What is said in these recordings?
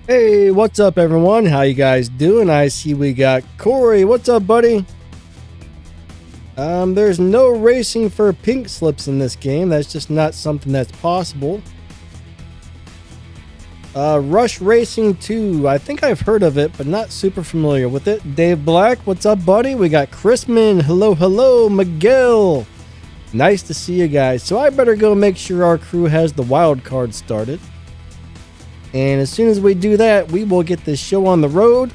Hey, what's up everyone? How you guys doing? I see we got Corey. What's up, buddy? There's no racing for pink slips in this game. That's just not something that's possible. Rush Racing 2. I think I've heard of it, but not super familiar with it. Dave Black, what's up, buddy? We got Chrisman. Hello, Miguel. Nice to see you guys. So I better go make sure our crew has the wild card started. And as soon as we do that, we will get this show on the road.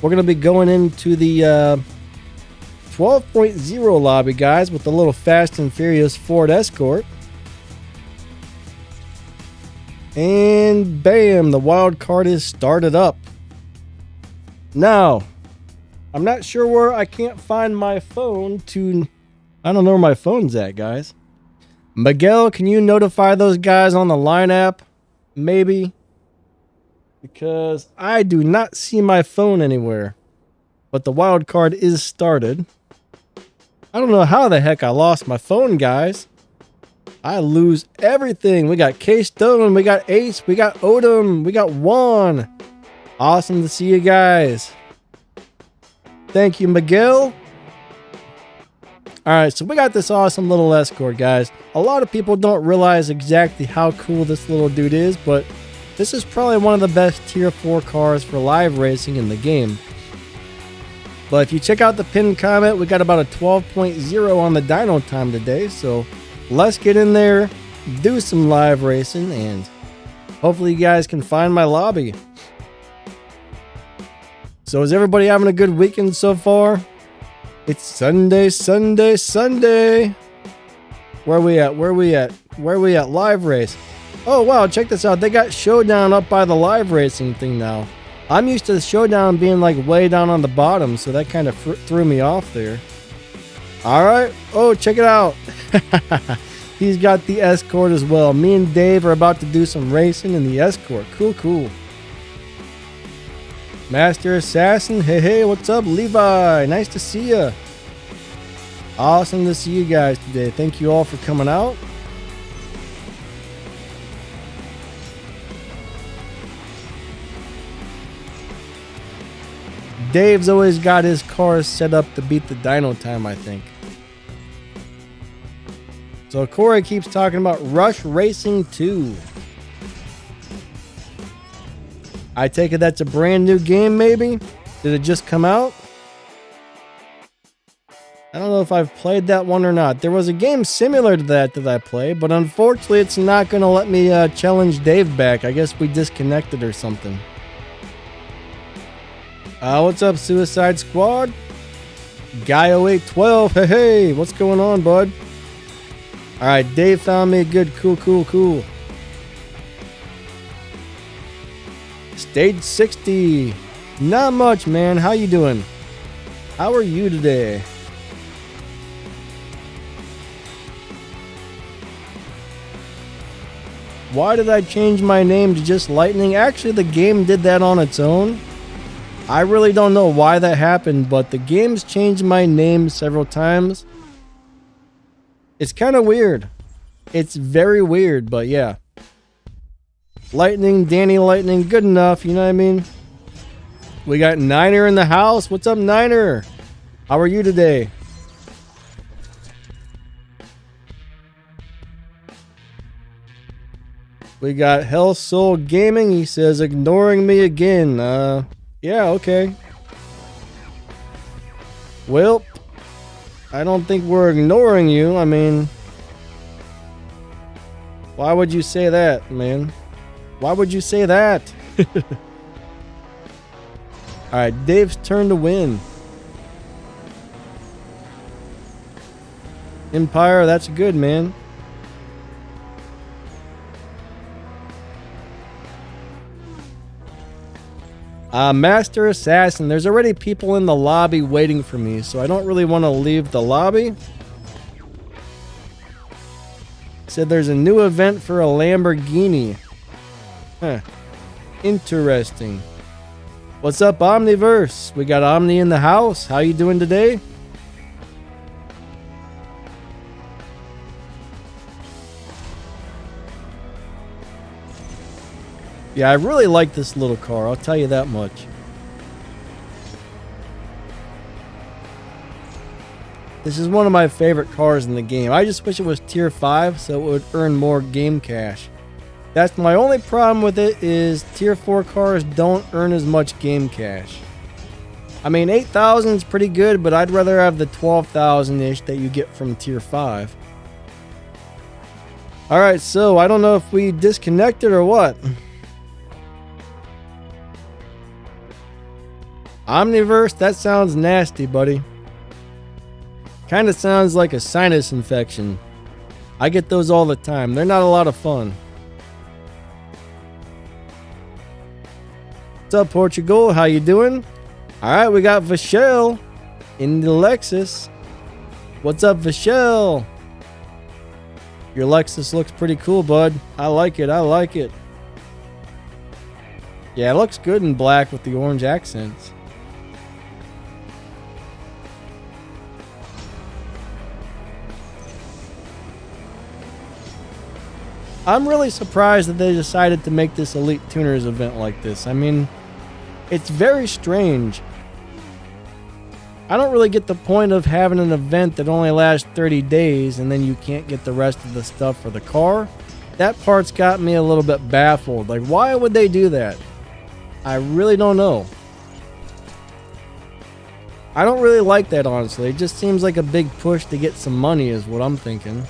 We're going to be going into the 12.0 lobby, guys, with the little Fast and Furious Ford Escort. And bam, the wild card is started up. Now, I'm not sure where I can't find my phone to... I don't know where my phone's at, guys. Miguel, can you notify those guys on the line app? Maybe. Because I do not see my phone anywhere. But the wild card is started. I don't know how the heck I lost my phone, guys. I lose everything. We got K-Stone, we got Ace, we got Odom, we got Juan. Awesome to see you guys. Thank you, Miguel. Alright, so we got this awesome little Escort, guys. A lot of people don't realize exactly how cool this little dude is, but this is probably one of the best tier 4 cars for live racing in the game. But if you check out the pinned comment, we got about a 12.0 on the dyno time today, so let's get in there, do some live racing, and hopefully you guys can find my lobby. So is everybody having a good weekend so far? It's Sunday. Where we at? Live race. Oh, wow, check this out. They got Showdown up by the live racing thing now. I'm used to the Showdown being like way down on the bottom, so that kind of threw me off there. All right. Oh, check it out. He's got the Escort as well. Me and Dave are about to do some racing in the Escort. Cool. Master Assassin. Hey, what's up, Levi? Nice to see you. Awesome to see you guys today. Thank you all for coming out. Dave's always got his cars set up to beat the dyno time, I think. So Corey keeps talking about Rush Racing 2. I take it that's a brand new game, maybe? Did it just come out? I don't know if I've played that one or not. There was a game similar to that I played, but unfortunately it's not going to let me challenge Dave back. I guess we disconnected or something. What's up, Suicide Squad? Guy0812, hey, what's going on, bud? Alright, Dave found me a good, cool. Stage 60. Not much, man. How you doing? How are you today? Why did I change my name to just Lightning? Actually, the game did that on its own. I really don't know why that happened, but the game's changed my name several times. It's kind of weird. It's very weird, but yeah. Lightning, Danny Lightning, good enough, you know what I mean? We got Niner in the house. What's up, Niner? How are you today? We got Hell Soul Gaming. He says, ignoring me again. Yeah, okay. Well, I don't think we're ignoring you. I mean, why would you say that, man? Why would you say that? Alright, Dave's turn to win. Empire, that's good, man. Master Assassin. There's already people in the lobby waiting for me, so I don't really want to leave the lobby. Said there's a new event for a Lamborghini. Huh. Interesting. What's up, Omniverse? We got Omni in the house. How you doing today? Yeah, I really like this little car. I'll tell you that much. This is one of my favorite cars in the game. I just wish it was tier 5 so it would earn more game cash. That's my only problem with it, is tier 4 cars don't earn as much game cash. I mean, 8,000 is pretty good, but I'd rather have the 12,000-ish that you get from tier 5. Alright, so I don't know if we disconnected or what. Omniverse, that sounds nasty, buddy. Kind of sounds like a sinus infection. I get those all the time. They're not a lot of fun. What's up, Portugal? How you doing? Alright, we got Vachelle in the Lexus. What's up, Vachelle? Your Lexus looks pretty cool, bud. I like it. I like it. Yeah, it looks good in black with the orange accents. I'm really surprised that they decided to make this Elite Tuners event like this. I mean, it's very strange. I don't really get the point of having an event that only lasts 30 days and then you can't get the rest of the stuff for the car. That part's got me a little bit baffled. Like, why would they do that? I really don't know. I don't really like that, honestly. It just seems like a big push to get some money is what I'm thinking.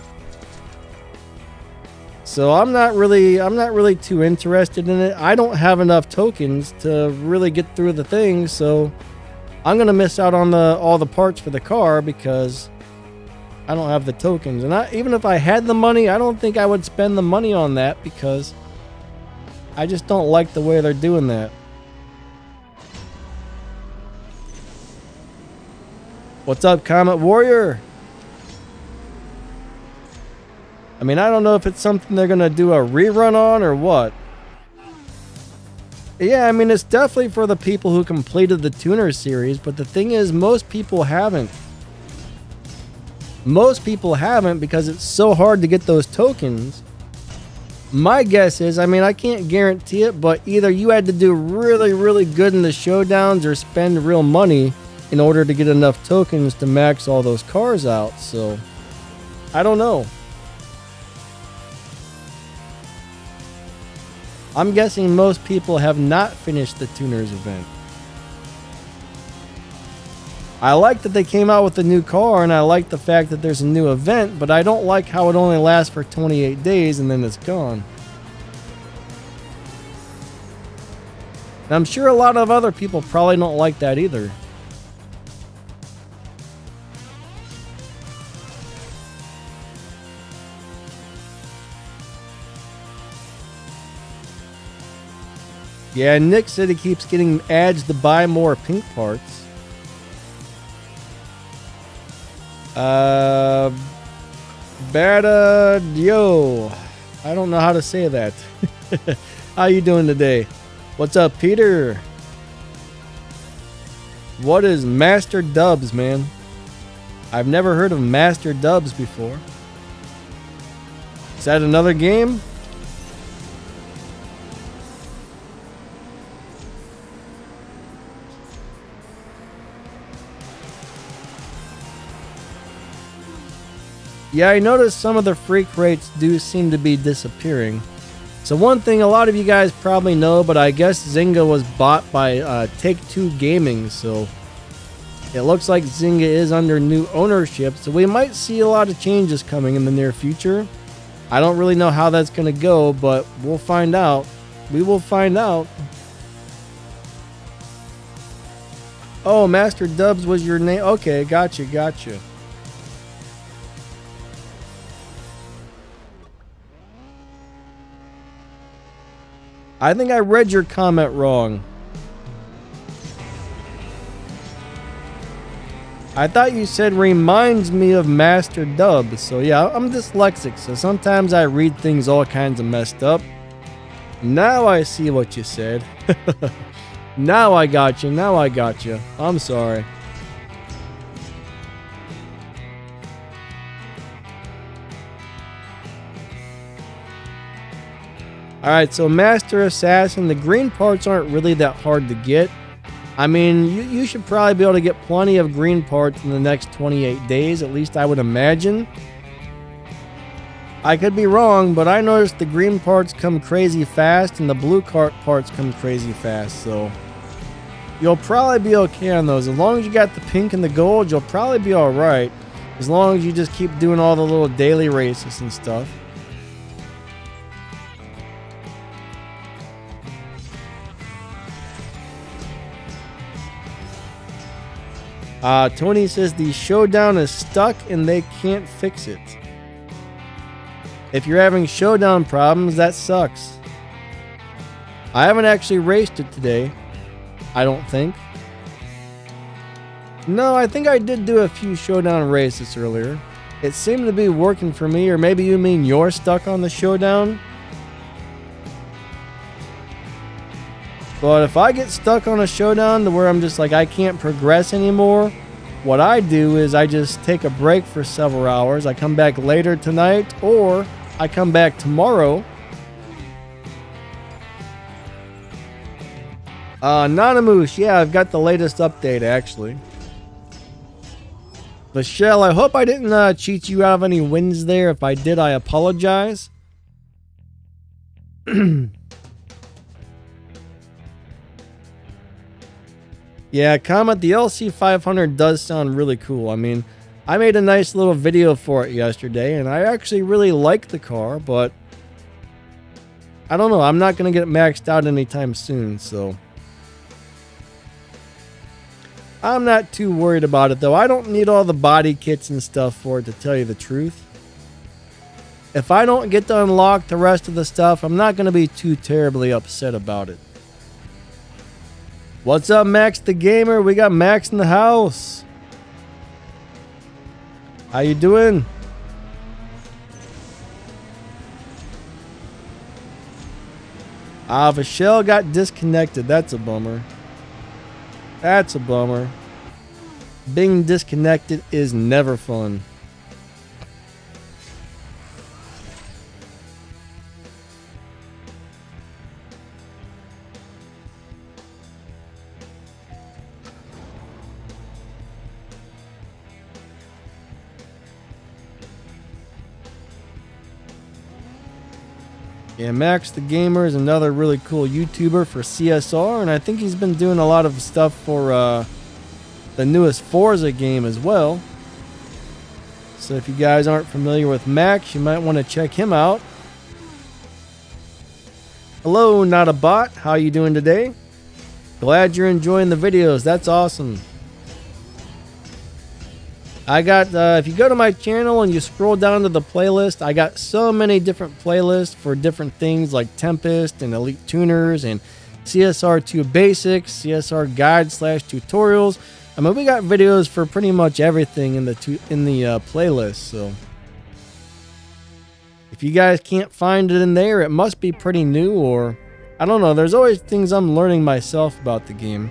So I'm not really too interested in it. I don't have enough tokens to really get through the thing, so I'm gonna miss out on all the parts for the car because I don't have the tokens. And even if I had the money, I don't think I would spend the money on that because I just don't like the way they're doing that. What's up, Comet Warrior? I mean, I don't know if it's something they're going to do a rerun on or what. Yeah, I mean, it's definitely for the people who completed the Tuner series, but the thing is, most people haven't. Most people haven't because it's so hard to get those tokens. My guess is, I mean, I can't guarantee it, but either you had to do really, really good in the showdowns or spend real money in order to get enough tokens to max all those cars out, so I don't know. I'm guessing most people have not finished the Tuners event. I like that they came out with a new car, and I like the fact that there's a new event, but I don't like how it only lasts for 28 days and then it's gone. And I'm sure a lot of other people probably don't like that either. Yeah, Nick said he keeps getting ads to buy more pink parts. Bada yo. I don't know how to say that. How you doing today? What's up, Peter? What is Master Dubs, man? I've never heard of Master Dubs before. Is that another game? Yeah, I noticed some of the freak rates do seem to be disappearing. So one thing a lot of you guys probably know, but I guess Zynga was bought by Take-Two Gaming, so it looks like Zynga is under new ownership, so we might see a lot of changes coming in the near future. I don't really know how that's going to go, but we'll find out. We will find out. Oh, Master Dubs was your name? Okay, gotcha, gotcha. I think I read your comment wrong. I thought you said reminds me of Master Dub. So yeah, I'm dyslexic, so sometimes I read things all kinds of messed up. Now I see what you said. Now I got you. Now I got you. I'm sorry. Alright, so Master Assassin, the green parts aren't really that hard to get. I mean, you should probably be able to get plenty of green parts in the next 28 days, at least I would imagine. I could be wrong, but I noticed the green parts come crazy fast and the blue parts come crazy fast, so you'll probably be okay on those. As long as you got the pink and the gold, you'll probably be alright. As long as you just keep doing all the little daily races and stuff. Tony says the showdown is stuck and they can't fix it. If you're having showdown problems, that sucks. I haven't actually raced it today. I don't think. No, I think I did do a few showdown races earlier. It seemed to be working for me, or maybe you mean you're stuck on the showdown? But if I get stuck on a showdown to where I'm just like I can't progress anymore, what I do is I just take a break for several hours. I come back later tonight, or I come back tomorrow. Nanamoose, yeah, I've got the latest update actually. Michelle, I hope I didn't cheat you out of any wins there. If I did, I apologize. Yeah, Comet, the LC500 does sound really cool. I mean, I made a nice little video for it yesterday, and I actually really like the car, but I don't know. I'm not going to get it maxed out anytime soon, so I'm not too worried about it, though. I don't need all the body kits and stuff for it, to tell you the truth. If I don't get to unlock the rest of the stuff, I'm not going to be too terribly upset about it. What's up, Max the Gamer? We got Max in the house. How you doing? Vachelle got disconnected. That's a bummer. That's a bummer. Being disconnected is never fun. Yeah, Max the Gamer is another really cool YouTuber for CSR, and I think he's been doing a lot of stuff for the newest Forza game as well. So if you guys aren't familiar with Max, you might want to check him out. Hello, not a bot. How you doing today? Glad you're enjoying the videos. That's awesome. I got, if you go to my channel and you scroll down to the playlist, I got so many different playlists for different things like Tempest and Elite Tuners and CSR2 Basics, CSR Guide / Tutorials. I mean, we got videos for pretty much everything in the playlist. So if you guys can't find it in there, it must be pretty new, or I don't know. There's always things I'm learning myself about the game.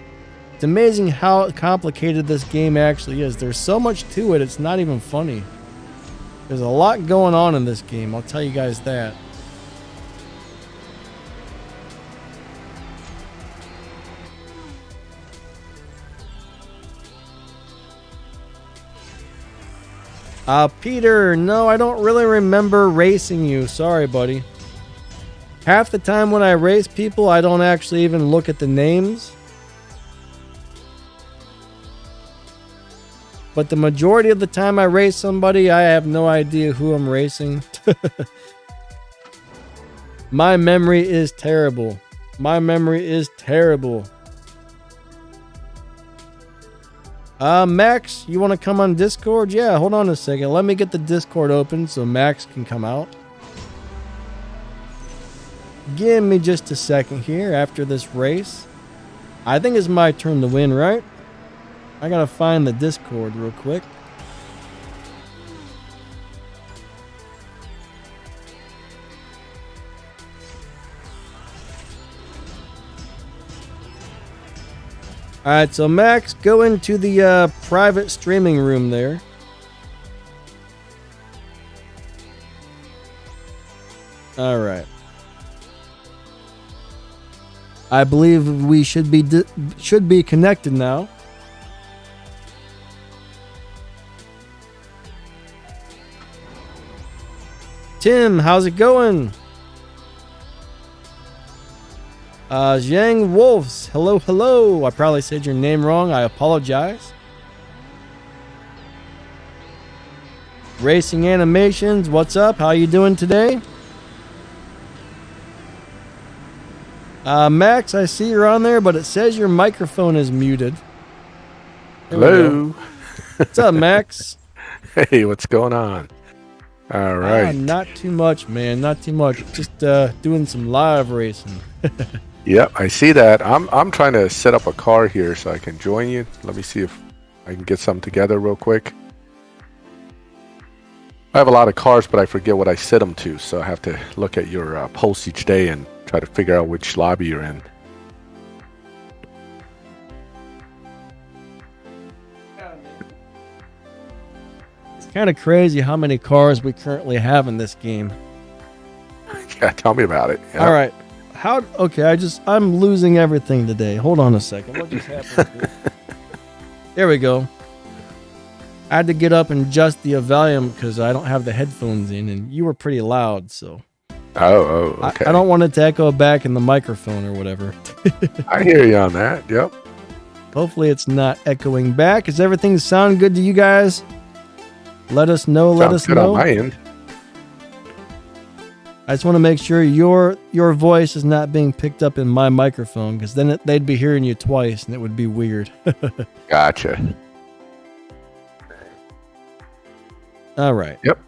It's amazing how complicated this game actually is. There's so much to it, it's not even funny. There's a lot going on in this game, I'll tell you guys that. Peter, no, I don't really remember racing you. Sorry, buddy. Half the time when I race people, I don't actually even look at the names. But the majority of the time I race somebody, I have no idea who I'm racing. My memory is terrible. My memory is terrible. Max, you want to come on Discord? Yeah, hold on a second. Let me get the Discord open so Max can come out. Give me just a second here after this race. I think it's my turn to win, right? I gotta find the Discord real quick. Alright, so Max, go into the private streaming room there. Alright. I believe we should be connected now. Tim, how's it going? Zhang Wolves, hello. I probably said your name wrong. I apologize. Racing Animations, what's up? How you doing today? Max, I see you're on there, but it says your microphone is muted. Hello. What's up, Max? Hey, what's going on? All right. Not too much, man. Not too much. Just doing some live racing. Yep, I see that. I'm trying to set up a car here so I can join you. Let me see if I can get some together real quick. I have a lot of cars, but I forget what I set them to, so I have to look at your posts each day and try to figure out which lobby you're in. It's kind of crazy how many cars we currently have in this game. Yeah, tell me about it. Yep. All right. Okay, I'm losing everything today. Hold on a second. What just happened? There we go. I had to get up and adjust the volume because I don't have the headphones in, and you were pretty loud, so. Oh, okay. I don't want it to echo back in the microphone or whatever. I hear you on that. Yep. Hopefully it's not echoing back. Does everything sound good to you guys? Let us know. Sounds good on my end. I just want to make sure your voice is not being picked up in my microphone, because then they'd be hearing you twice, and it would be weird. Gotcha. All right. Yep.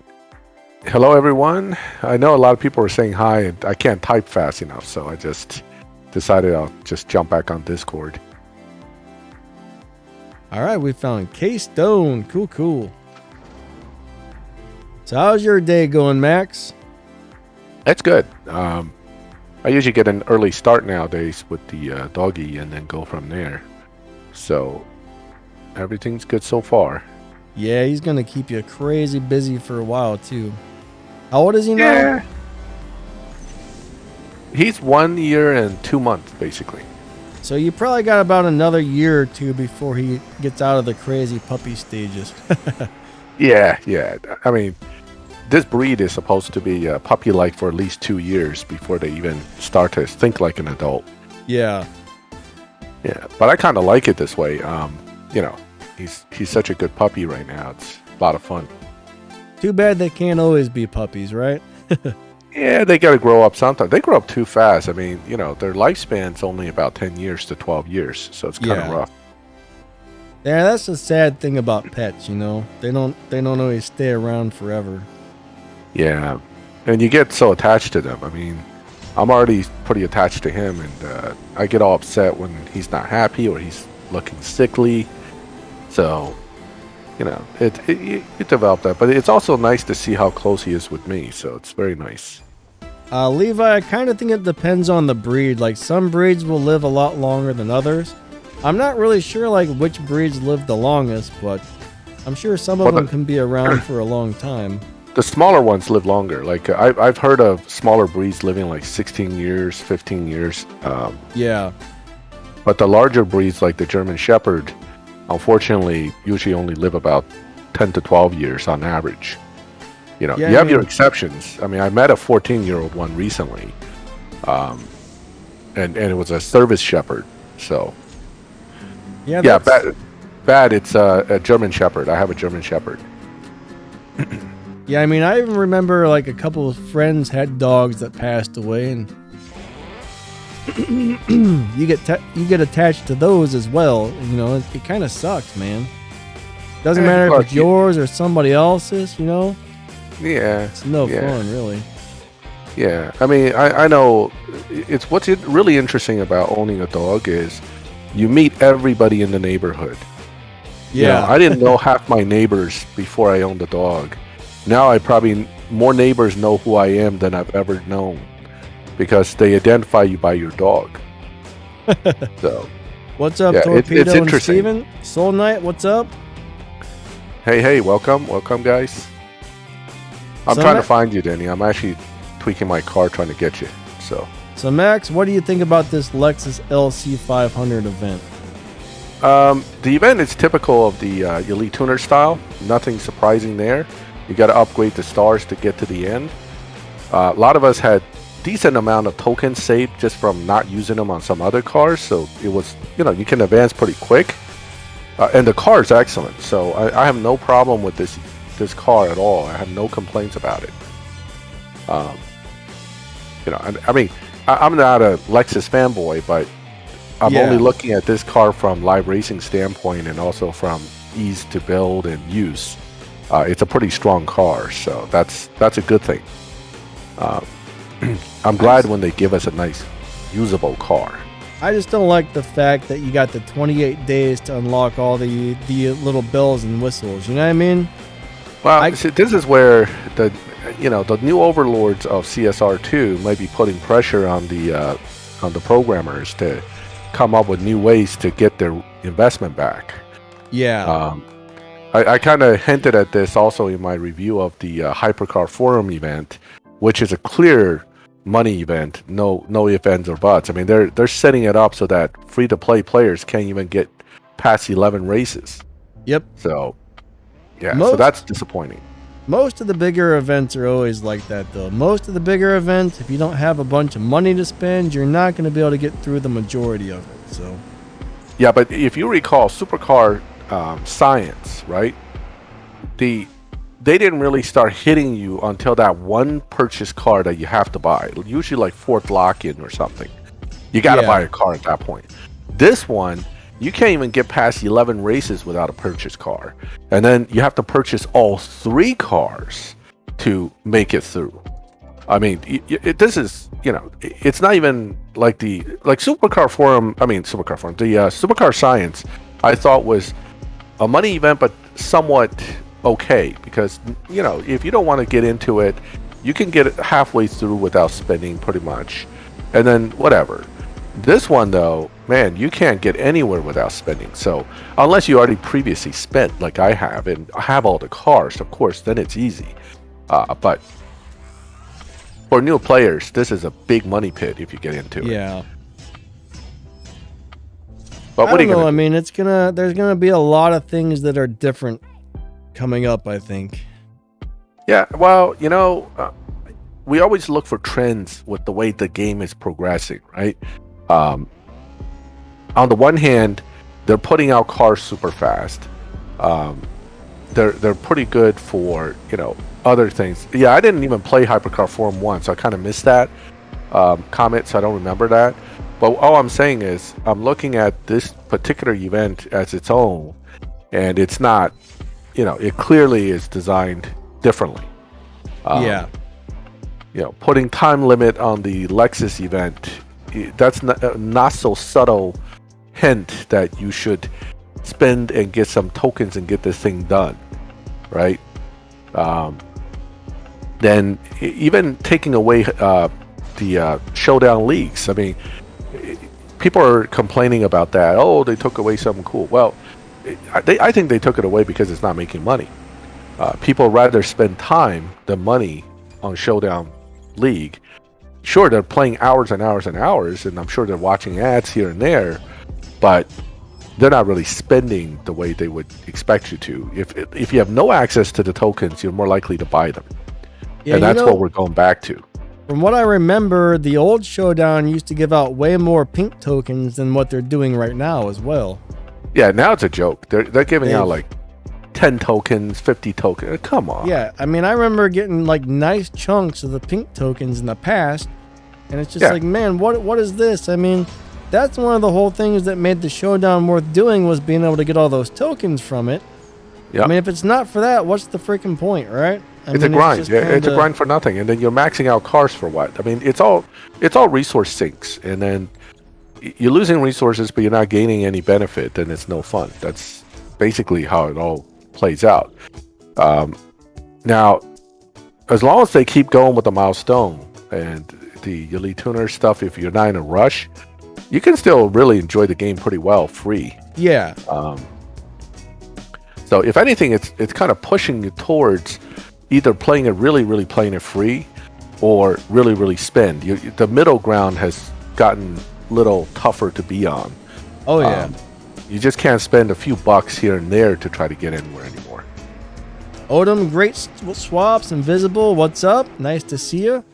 Hello, everyone. I know a lot of people are saying hi, and I can't type fast enough, so I just decided I'll just jump back on Discord. All right, we found K-Stone. Cool. So how's your day going, Max? That's good. I usually get an early start nowadays with the doggy and then go from there. So everything's good so far. Yeah, he's going to keep you crazy busy for a while, too. How old is he now? Yeah. He's 1 year and 2 months, basically. So you probably got about another year or two before he gets out of the crazy puppy stages. Yeah. I mean, this breed is supposed to be puppy-like for at least 2 years before they even start to think like an adult. Yeah. Yeah, but I kind of like it this way. He's such a good puppy right now. It's a lot of fun. Too bad they can't always be puppies, right? Yeah, they got to grow up sometime. They grow up too fast. I mean, their lifespan's only about 10 years to 12 years, so it's kind of rough. Yeah, that's the sad thing about pets, They don't always stay around forever. Yeah, and you get so attached to them. I mean, I'm already pretty attached to him, and I get all upset when he's not happy or he's looking sickly. So, you develop that. But it's also nice to see how close he is with me, so it's very nice. Levi, I kind of think it depends on the breed. Like, some breeds will live a lot longer than others. I'm not really sure, which breeds live the longest, but I'm sure some of them can be around for a long time. The smaller ones live longer. Like, I've heard of smaller breeds living 16 years, 15 years. Yeah. But the larger breeds, like the German Shepherd, unfortunately, usually only live about 10 to 12 years on average. You have your exceptions. I mean, I met a 14-year-old one recently, and it was a service shepherd. So, yeah, bad. It's a German Shepherd. I have a German Shepherd. Yeah, I mean, I even remember a couple of friends had dogs that passed away, and you get attached to those as well. It kind of sucks, man. Doesn't matter if it's yours or somebody else's. Yeah, it's no fun, really. Yeah, I mean, I know it's what's really interesting about owning a dog is you meet everybody in the neighborhood. Yeah, I didn't know half my neighbors before I owned a dog. Now I probably more neighbors know who I am than I've ever known because they identify you by your dog. So, what's up, Torpedo it's and Steven? Soul Knight, what's up? Hey, welcome, guys. I'm trying to find you, Denny. I'm actually tweaking my car trying to get you. So So Max, what do you think about this Lexus LC 500 event? The event is typical of the Elite Tuner style. Nothing surprising there. You got to upgrade the stars to get to the end. A lot of us had decent amount of tokens saved just from not using them on some other cars, so it was, you can advance pretty quick. And the car is excellent, so I have no problem with this car at all. I have no complaints about it. I mean, I'm not a Lexus fanboy, but I'm only looking at this car from live racing standpoint and also from ease to build and use. It's a pretty strong car, so that's a good thing. I'm glad when they give us a nice, usable car. I just don't like the fact that you got the 28 days to unlock all the little bells and whistles. You know what I mean? Well, see, this is where the new overlords of CSR2 might be putting pressure on the programmers to come up with new ways to get their investment back. Yeah. I kind of hinted at this also in my review of the Hypercar Forum event, which is a clear money event, no ifs, ands, or buts. I mean, they're setting it up so that free-to-play players can't even get past 11 races. Yep. So, so that's disappointing. Most of the bigger events are always like that, though. Most of the bigger events, if you don't have a bunch of money to spend, you're not going to be able to get through the majority of it. So. Yeah, but if you recall, Supercar Science, right? They didn't really start hitting you until that one purchase car that you have to buy. Usually like fourth lock-in or something. You got to buy a car at that point. This one, you can't even get past 11 races without a purchase car. And then you have to purchase all 3 cars to make it through. I mean, this is, it's not even like the Supercar Forum, the Supercar Science, I thought was a money event, but somewhat okay, because if you don't want to get into it, you can get it halfway through without spending pretty much, and then whatever. This one though, man, you can't get anywhere without spending. So unless you already previously spent like I have and have all the cars, of course, then it's easy. But for new players, this is a big money pit if you get into it. Yeah. But what are you gonna do? I mean, there's gonna be a lot of things that are different coming up, I think. Yeah, well, we always look for trends with the way the game is progressing, right? On the one hand, they're putting out cars super fast. They're pretty good for other things. Yeah, I didn't even play Hypercar Forum 1, so I kind of missed that comment, so I don't remember that. But all I'm saying is I'm looking at this particular event as its own, and it's not, it clearly is designed differently. Putting time limit on the Lexus event, that's not so subtle hint that you should spend and get some tokens and get this thing done, right? Then even taking away the showdown leagues, I mean, people are complaining about that. Oh, they took away something cool. Well, I think they took it away because it's not making money. People rather spend time than money on Showdown League. Sure, they're playing hours and hours and hours, and I'm sure they're watching ads here and there, but they're not really spending the way they would expect you to. If you have no access to the tokens, you're more likely to buy them. Yeah, and that's what we're going back to. From what I remember, the old Showdown used to give out way more pink tokens than what they're doing right now as well. Yeah, now it's a joke. They're giving out like 10 tokens, 50 tokens. Come on. Yeah, I mean, I remember getting like nice chunks of the pink tokens in the past, and it's just like, man, what is this? I mean, that's one of the whole things that made the Showdown worth doing, was being able to get all those tokens from it. Yeah. I mean, if it's not for that, what's the freaking point, right? It's a grind. It's a grind for nothing, and then you're maxing out cars for what? I mean, it's all resource sinks, and then you're losing resources, but you're not gaining any benefit. Then it's no fun. That's basically how it all plays out. Now, as long as they keep going with the milestone and the Elite Tuner stuff, if you're not in a rush, you can still really enjoy the game pretty well free. Yeah. So if anything, it's kind of pushing you towards either playing it really, really playing it free, or really, really spend. The middle ground has gotten a little tougher to be on. Oh, yeah. You just can't spend a few bucks here and there to try to get anywhere anymore. Odom, great swaps, Invisible, what's up? Nice to see you.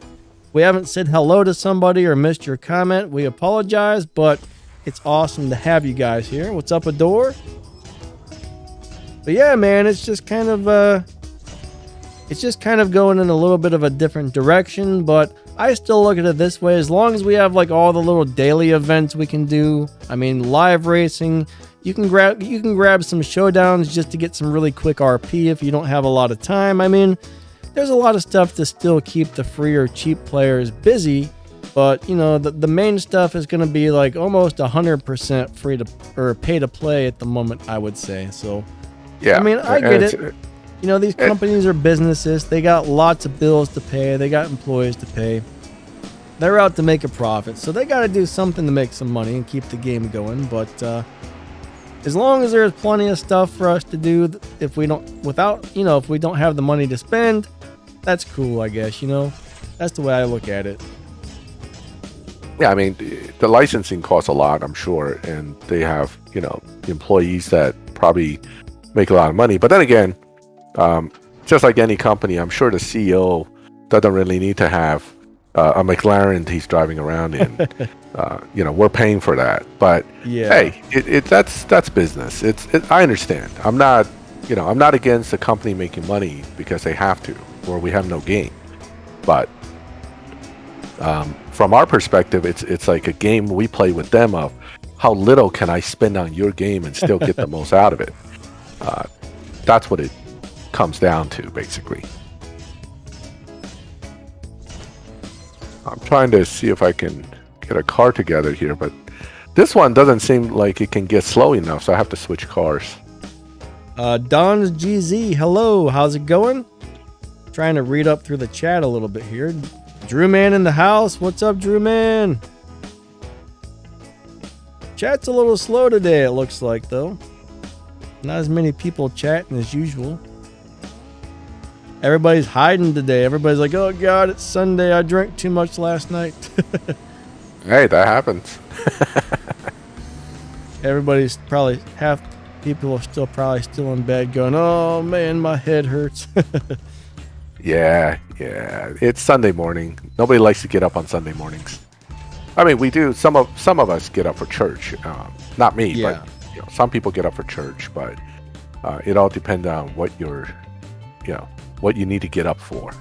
We haven't said hello to somebody or missed your comment. We apologize, but it's awesome to have you guys here. What's up, Adore? But yeah, man, it's just kind of going in a little bit of a different direction, but I still look at it this way. As long as we have like all the little daily events we can do, I mean, live racing, you can grab some showdowns just to get some really quick RP if you don't have a lot of time. I mean, there's a lot of stuff to still keep the free or cheap players busy, but you know, the main stuff is going to be like almost 100% free to or pay to play at the moment, I would say. So yeah, I mean, I get it. You know, these companies are businesses. They got lots of bills to pay. They got employees to pay. They're out to make a profit, so they got to do something to make some money and keep the game going. But as long as there's plenty of stuff for us to do, if we don't have the money to spend, that's cool, I guess. You know, that's the way I look at it. Yeah, I mean, the licensing costs a lot, I'm sure, and they have, you know, employees that probably make a lot of money. But then again, just like any company, I'm sure the CEO doesn't really need to have a McLaren he's driving around in. You know, we're paying for that. But yeah, hey, that's business. I understand. I'm not against the company making money because they have to, or we have no gain. But from our perspective, it's like a game we play with them of how little can I spend on your game and still get the most out of it. That's what it comes down to, basically. I'm trying to see if I can get a car together here, but this one doesn't seem like it can get slow enough, so I have to switch cars. Don's GZ, hello, how's it going? Trying to read up through the chat a little bit here. Drew Man in the house, what's up, Drew Man? Chat's a little slow today, it looks like, though. Not as many people chatting as usual. Everybody's hiding today. Everybody's like, oh God, it's Sunday. I drank too much last night. Hey, that happens. Everybody's probably, half people are probably still in bed going, oh man, my head hurts. Yeah. It's Sunday morning. Nobody likes to get up on Sunday mornings. I mean, we do. Some of us get up for church. Not me, but you know, some people get up for church. But it all depends on what what you need to get up for.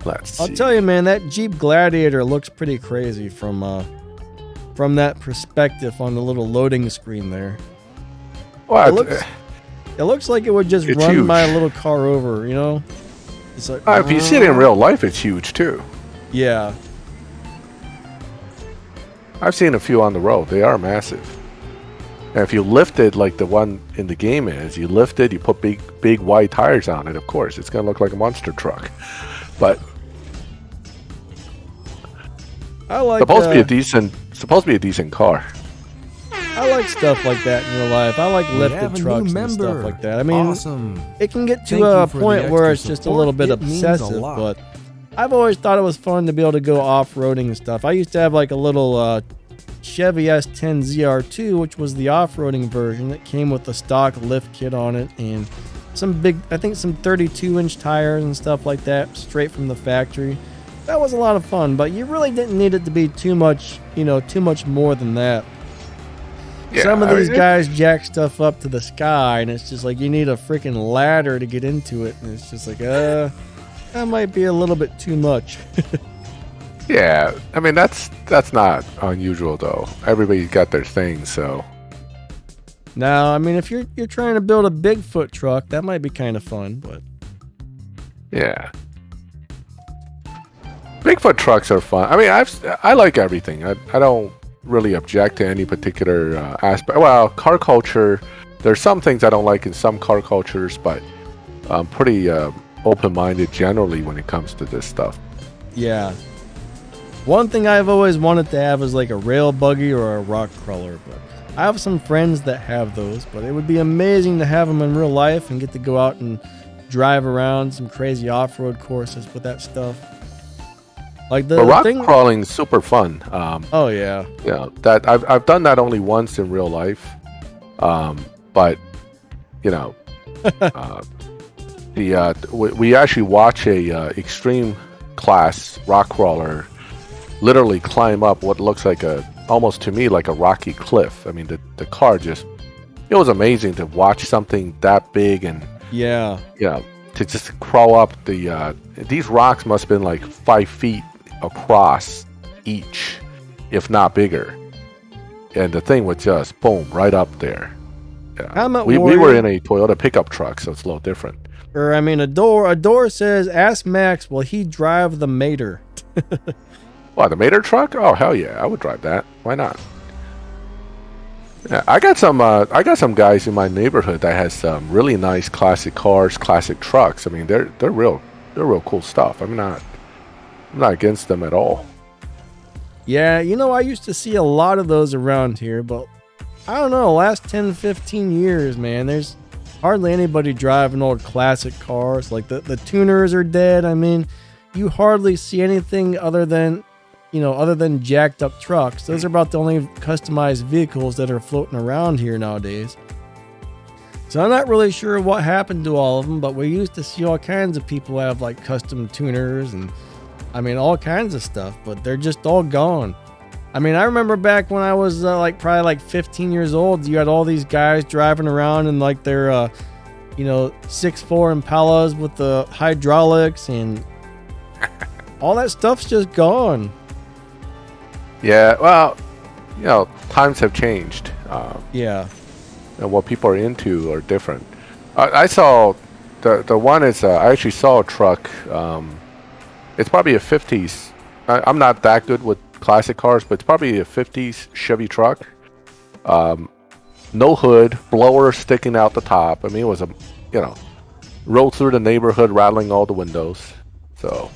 Let's see. I'll tell you, man, that Jeep Gladiator looks pretty crazy from that perspective on the little loading screen there. Well, it looks like it would just run huge. My little car over, you know? It's like, if you see it in real life, it's huge too. Yeah. I've seen a few on the road. They are massive. And if you lift it like the one in the game is, you lift it, you put big wide tires on it, of course, it's going to look like a monster truck. But I like supposed to be a decent car. I like stuff like that in real life. I like lifted trucks and stuff like that. I mean, awesome. It can get to a point where it's just a little bit obsessive, but I've always thought it was fun to be able to go off-roading and stuff. I used to have like a little Chevy S10 ZR2, which was the off-roading version that came with a stock lift kit on it and some 32-inch tires and stuff like that straight from the factory. That was a lot of fun, but you really didn't need it to be too much more than that. Yeah, some of these guys jack stuff up to the sky, and it's just like you need a freaking ladder to get into it, and it's just like, that might be a little bit too much. Yeah, I mean that's not unusual though. Everybody's got their thing, so. No, I mean if you're trying to build a Bigfoot truck, that might be kind of fun, but. Yeah. Bigfoot trucks are fun. I mean, I like everything. I don't really object to any particular aspect. Well, car culture, there's some things I don't like in some car cultures, but I'm pretty open-minded generally when it comes to this stuff. Yeah. One thing I've always wanted to have is like a rail buggy or a rock crawler, but I have some friends that have those, but it would be amazing to have them in real life and get to go out and drive around some crazy off-road courses with that stuff. Like but rock crawling is super fun. Oh yeah. Yeah, that I've done that only once in real life. But you know, we actually watch a extreme class rock crawler literally climb up what looks like almost to me like a rocky cliff. I mean, the car just, it was amazing to watch something that big and to just crawl up these rocks must have been like 5 feet across each, if not bigger, and the thing was just boom right up there. Yeah. We were in a Toyota pickup truck, so it's a little different. Or I mean, Adore says, ask Max, will he drive the Mater? What, the Mater truck? Oh hell yeah, I would drive that. Why not? Yeah, I got some guys in my neighborhood that has some really nice classic cars, classic trucks. I mean, they're real cool stuff. I'm not against them at all. Yeah, you know, I used to see a lot of those around here, but I don't know, last 10, 15 years, man, there's hardly anybody driving old classic cars. Like the tuners are dead. I mean, you hardly see anything other than jacked up trucks. Those are about the only customized vehicles that are floating around here nowadays. So I'm not really sure what happened to all of them, but we used to see all kinds of people have like custom tuners and I mean, all kinds of stuff, but they're just all gone. I mean, I remember back when I was probably 15 years old, you had all these guys driving around in like their, 6'4" Impalas with the hydraulics and all that stuff's just gone. Yeah, well, times have changed. Yeah. And what people are into are different. I saw the one is I actually saw a truck. It's probably a 50s. I'm not that good with classic cars, but it's probably a 50s Chevy truck. No hood, blower sticking out the top. I mean, it was rolled through the neighborhood, rattling all the windows. So,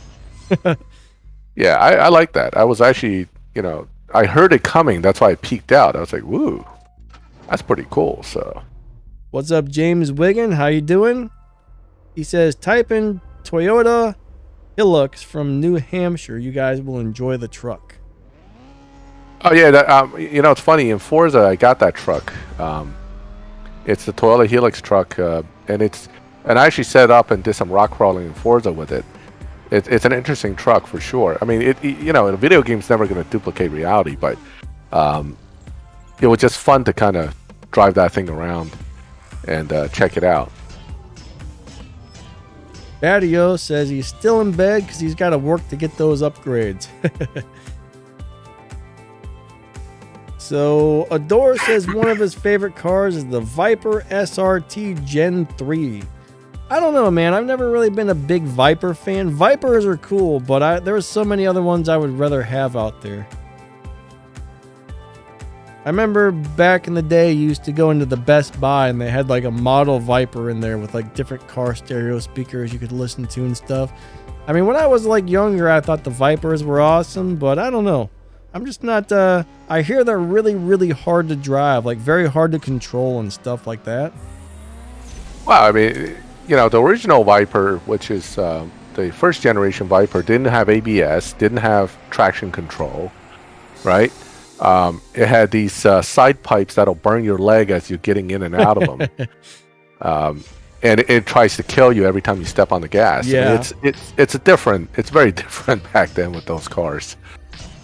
yeah, I like that. I was actually, I heard it coming. That's why I peeked out. I was like, woo, that's pretty cool. So, what's up, James Wiggin? How you doing? He says, type in Toyota Hilux from New Hampshire. You guys will enjoy the truck. Oh yeah, that, it's funny. In Forza, I got that truck. It's the Toyota Hilux truck, and I actually set up and did some rock crawling in Forza with it. It's an interesting truck for sure. I mean, a video game's never going to duplicate reality, but it was just fun to kind of drive that thing around and check it out. Badio says he's still in bed because he's got to work to get those upgrades. So, Adore says one of his favorite cars is the Viper SRT Gen 3. I don't know, man. I've never really been a big Viper fan. Vipers are cool, but there are so many other ones I would rather have out there. I remember back in the day, you used to go into the Best Buy and they had like a model Viper in there with like different car stereo speakers you could listen to and stuff. I mean, when I was like younger, I thought the Vipers were awesome, but I don't know. I'm just not, I hear they're really, really hard to drive, like very hard to control and stuff like that. Well, I mean, the original Viper, which is the first generation Viper, didn't have ABS, didn't have traction control, right? It had these side pipes that'll burn your leg as you're getting in and out of them. And it tries to kill you every time you step on the gas. Yeah. I mean, it's very different back then with those cars.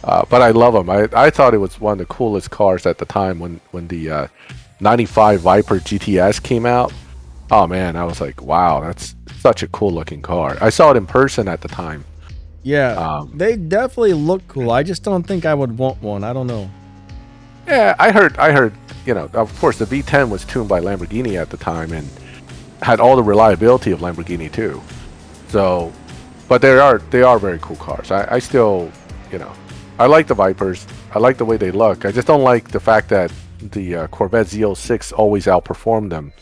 But I love them. I thought it was one of the coolest cars at the time when the 95 Viper GTS came out. Oh man, I was like, wow, that's such a cool looking car. I saw it in person at the time. Yeah, they definitely look cool. I just don't think I would want one. I don't know. Yeah, I heard, of course the V10 was tuned by Lamborghini at the time and had all the reliability of Lamborghini too. So, but they are very cool cars. I still, I like the Vipers. I like the way they look. I just don't like the fact that the Corvette Z06 always outperformed them.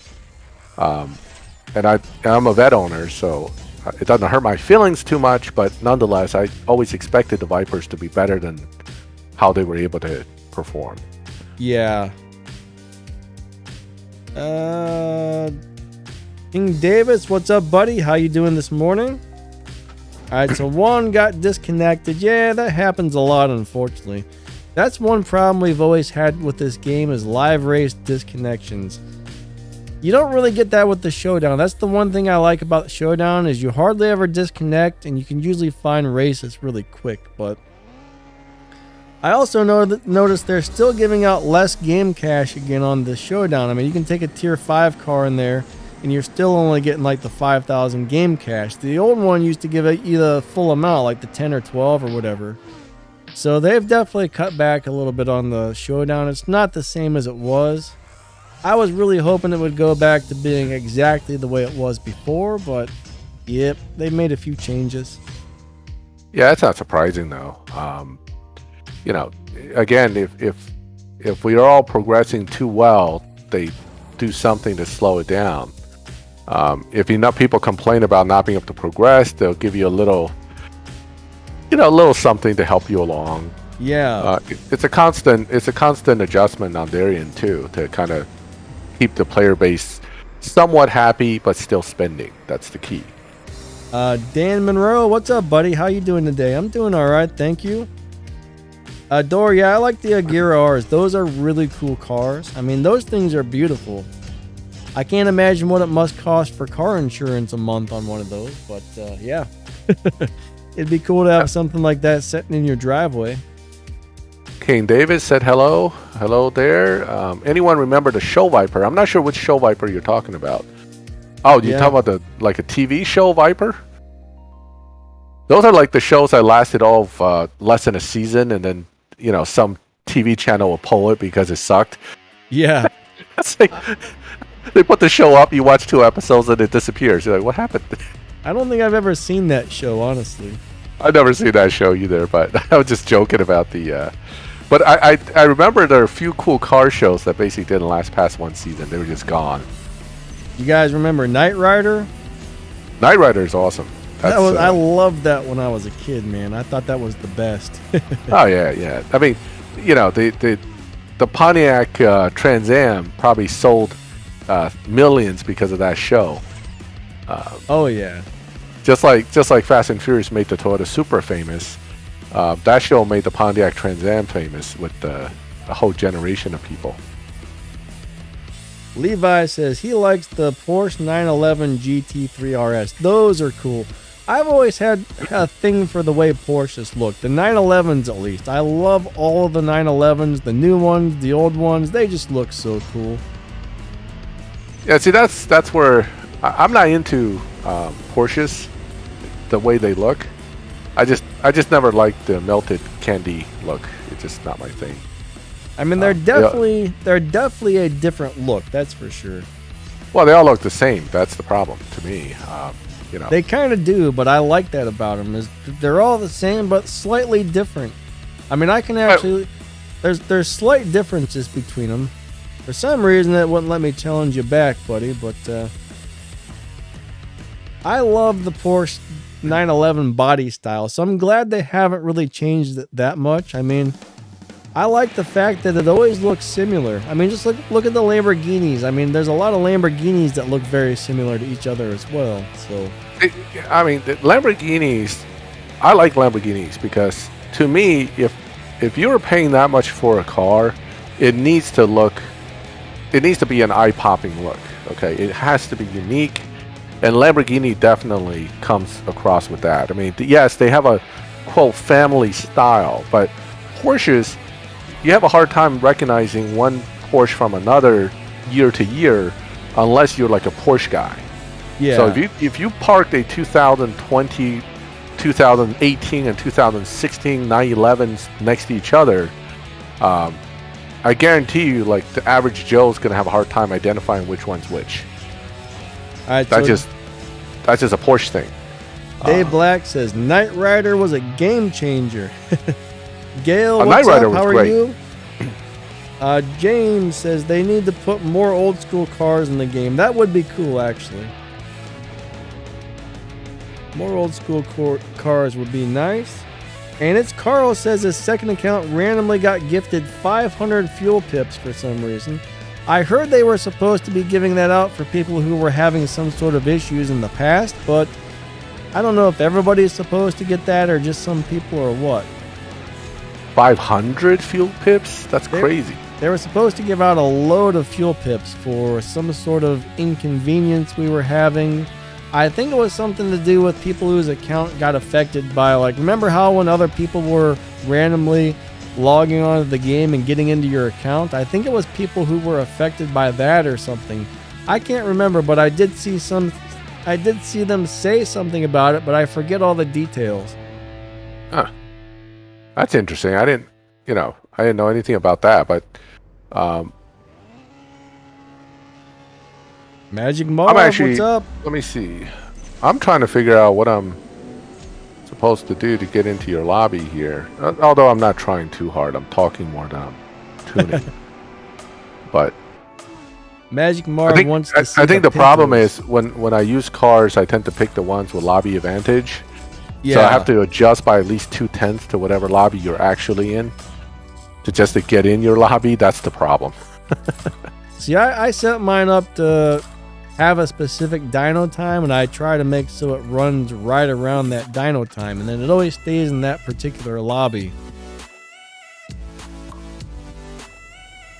And I'm a vet owner, so it doesn't hurt my feelings too much, but nonetheless, I always expected the Vipers to be better than how they were able to perform. Yeah. King Davis, what's up, buddy? How you doing this morning? All right, so one got disconnected. Yeah, that happens a lot, unfortunately. That's one problem we've always had with this game is live race disconnections. You don't really get that with the Showdown. That's the one thing I like about the Showdown is you hardly ever disconnect, and you can usually find races really quick. But I also noticed they're still giving out less game cash again on the Showdown. I mean, you can take a tier 5 car in there, and you're still only getting like the 5,000 game cash. The old one used to give it either full amount, like the 10 or 12 or whatever. So they've definitely cut back a little bit on the Showdown. It's not the same as it was. I was really hoping it would go back to being exactly the way it was before, but yep, they made a few changes. Yeah, that's not surprising though. You know, again, if we are all progressing too well, they do something to slow it down. If enough people complain about not being able to progress, they'll give you a little something to help you along. Yeah, it's a constant adjustment on their end too, to kind of keep the player base somewhat happy but still spending. That's the key. Dan Monroe, what's up, buddy? How you doing today? I'm doing all right, thank you. Dor, yeah, I like the Aguirre R's. Those are really cool cars. I mean, those things are beautiful. I can't imagine what it must cost for car insurance a month on one of those, but yeah. It'd be cool to have something like that sitting in your driveway. King Davis said hello. Hello there. Anyone remember the Show Viper? I'm not sure which Show Viper you're talking about. Oh, you talking about like a TV show Viper? Those are like the shows that lasted all of less than a season, and then some TV channel will pull it because it sucked. Yeah. It's like, they put the show up, you watch 2 episodes, and it disappears. You're like, what happened? I don't think I've ever seen that show, honestly. I've never seen that show either, but I was just joking about the... But I remember there are a few cool car shows that basically didn't last past 1 season. They were just gone. You guys remember Knight Rider? Knight Rider is awesome. I loved that when I was a kid, man. I thought that was the best. Oh, yeah. I mean, the Pontiac Trans Am probably sold millions because of that show. Oh yeah, just like Fast and Furious made the Toyota Supra famous. That show made the Pontiac Trans Am famous with a whole generation of people. Levi says he likes the Porsche 911 GT3 RS. Those are cool. I've always had a thing for the way Porsches look. The 911s, at least. I love all of the 911s, the new ones, the old ones. They just look so cool. Yeah, see, that's where I'm not into Porsches, the way they look. I just never liked the melted candy look. It's just not my thing. I mean, they're definitely a different look. That's for sure. Well, they all look the same. That's the problem to me. They kind of do, but I like that about them. Is they're all the same but slightly different. I mean, I can actually there's slight differences between them. For some reason, that wouldn't let me challenge you back, buddy. But I love the Porsche 911 body style, so I'm glad they haven't really changed it that much. I mean, I like the fact that it always looks similar. I mean, just look at the Lamborghinis. I mean, there's a lot of Lamborghinis that look very similar to each other as well. So, the Lamborghinis, I like Lamborghinis because to me, if you're paying that much for a car, it needs to be an eye-popping look. Okay, it has to be unique, and Lamborghini definitely comes across with that. I mean, yes, they have a quote family style, but Porsches, you have a hard time recognizing one Porsche from another year to year unless you're like a Porsche guy. Yeah. So if you parked a 2020, 2018, and 2016 911s next to each other, I guarantee you, like, the average Joe is going to have a hard time identifying which one's which. All right, that's just a Porsche thing. Dave Black says Knight Rider was a game changer. Gail, what's up? How are you? James says they need to put more old school cars in the game. That would be cool, actually. More old school cars would be nice. And it's Carl says his second account randomly got gifted 500 fuel pips for some reason. I heard they were supposed to be giving that out for people who were having some sort of issues in the past, but I don't know if everybody's supposed to get that or just some people or what. 500 fuel pips? That's crazy. They were supposed to give out a load of fuel pips for some sort of inconvenience we were having. I think it was something to do with people whose account got affected by, like, remember how when other people were randomly logging onto the game and getting into your account? I think it was people who were affected by that or something. I can't remember, but I did see them say something about it, but I forget all the details. Huh. That's interesting. I didn't know anything about that, but Magic Marv, what's up? Let me see. I'm trying to figure out what I'm supposed to do to get into your lobby here. Although I'm not trying too hard. I'm talking more than I'm tuning. But Magic Marv wants to see I think the problem is when I use cars, I tend to pick the ones with lobby advantage. Yeah. So I have to adjust by at least 2/10 to whatever lobby you're actually in. To get in your lobby, that's the problem. See, I set mine up to have a specific dyno time, and I try to make so it runs right around that dyno time, and then it always stays in that particular lobby.